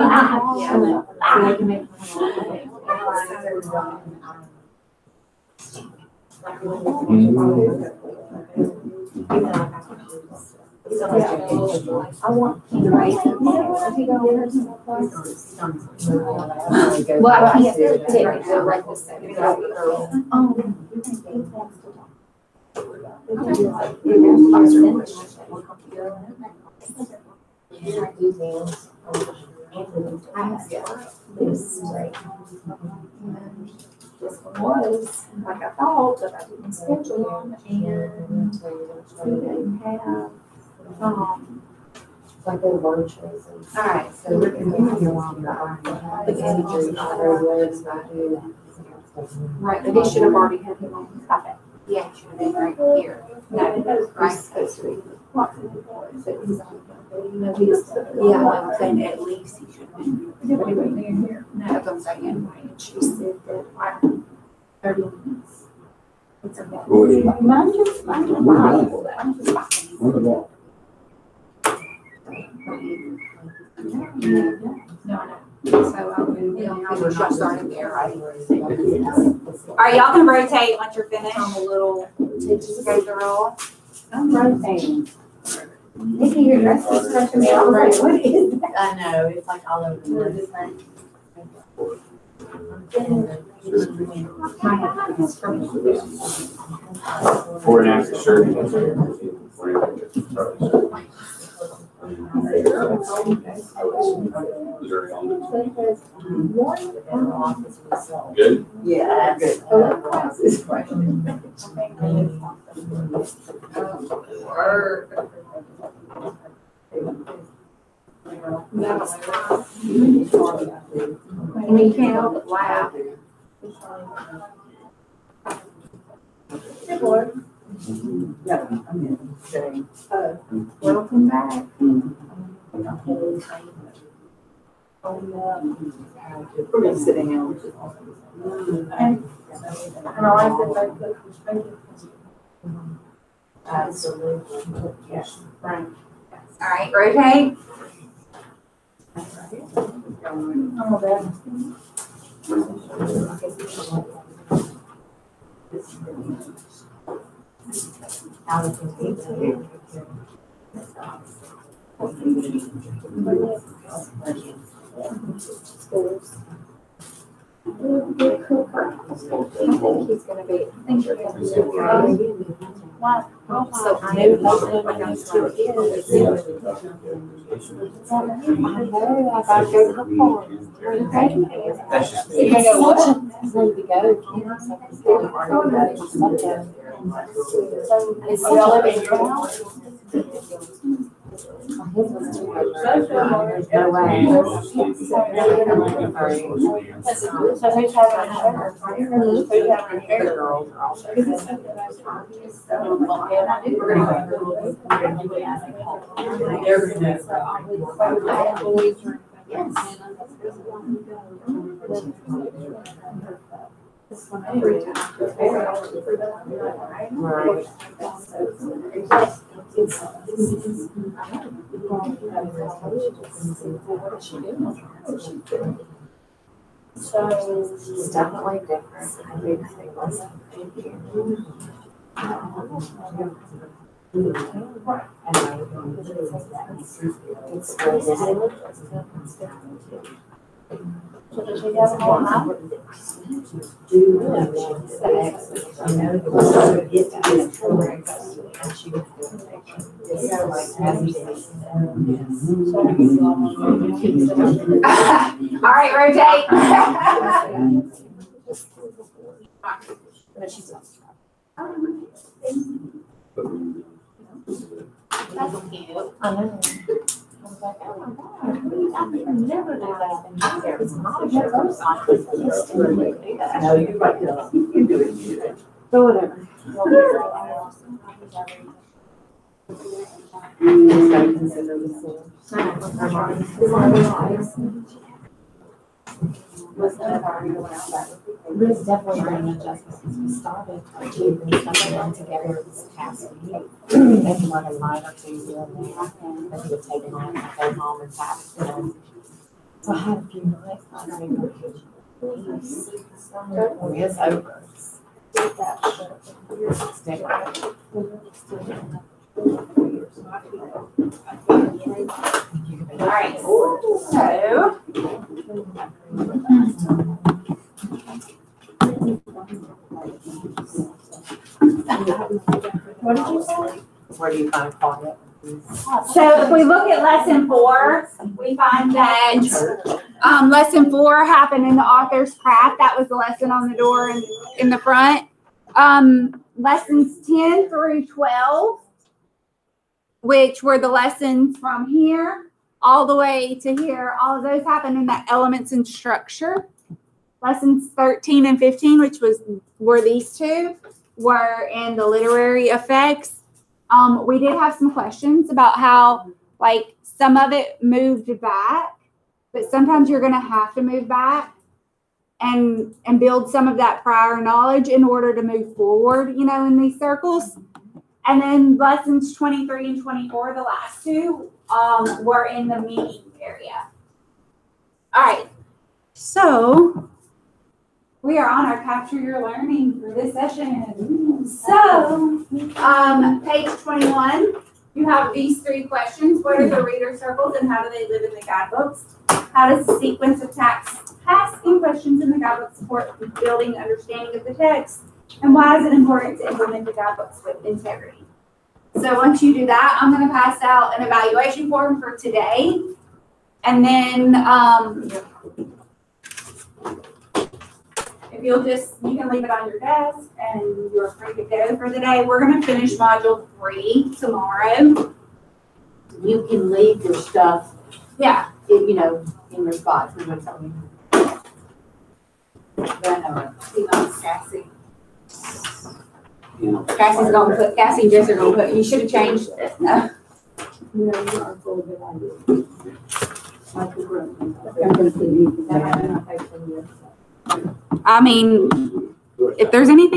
I want to write them. Well, I can't take it right this second. This one was like I thought, but I didn't schedule them, and we didn't have, Like the word choices. all right, so we're gonna right, but he should have already had him on. Stop it. Yeah, it should have been right here. No, right. Supposed to be. So he's on. Yeah, I'm saying at least he should be. No, that's what I'm saying. And she said that like 30 minutes. It's okay. Mine just fine. No, so we'll start there, right? All right, y'all can rotate once you're finished. I'm a little go the roll. I'm rotating. Nikki, your dress is stretching me out. Right, what is that? I know, it's like all over the place. Before and after surgery. Good? Yeah, good. And you can't help but laugh. Welcome back. We're gonna sit down. And I like that Absolutely. Yes. right. All right, rotate. He's gonna be. I think you're gonna be okay. Wow. So I know like I'm still here. I gotta go to the park. That's just. You know what? Ready to go. Is he living in your house? His was too much. No way. So who's having a sugar? Who's having a sugar? Girls are also. So It's definitely different. I think it was. so does he have a whole house? All right, rotate. But she's not. That's cute. I know. I was like, oh my God, I never do that. It's not a good person. No, you're right, you can do it. So whatever. There's definitely been an adjustment since we started. We've been studying together this past week. Maybe like a night or two here and there. And he would take a night and go home and tap, you know. So I had a few nights, I don't even know. It's over. Stay right. All right, so. What did you say? Where do you find quiet? So if we look at lesson 4, we find that lesson 4 happened in the author's craft. That was the lesson on the door and in the front. Lessons 10 through 12, which were the lessons from here all the way to here, all of those happened in the elements and structure. Lessons 13 and 15, which were these two, were in the literary effects. We did have some questions about how Like some of it moved back, but sometimes you're going to have to move back and build some of that prior knowledge in order to move forward, you know, in these circles. And then lessons 23 and 24, the last two, were in the meaning area. All right, so we are on our Capture Your Learning for this session. So, page 21, you have these three questions. What are the reader circles and how do they live in the guidebooks? How does the sequence of tasks and questions in the guidebook support building understanding of the text? And why is it important to implement the guidebooks with integrity? So once you do that, I'm going to pass out an evaluation form for today. And then if you'll you can leave it on your desk and you're free to go for the day. We're going to finish module 3 tomorrow. You can leave your stuff, Yeah. you know, in your spot. But I know, see, Cassie. Yeah. Cassie and Jess are going to put, you should have changed it. No. You know, you are full of good ideas. Like the room. I mean, if there's anything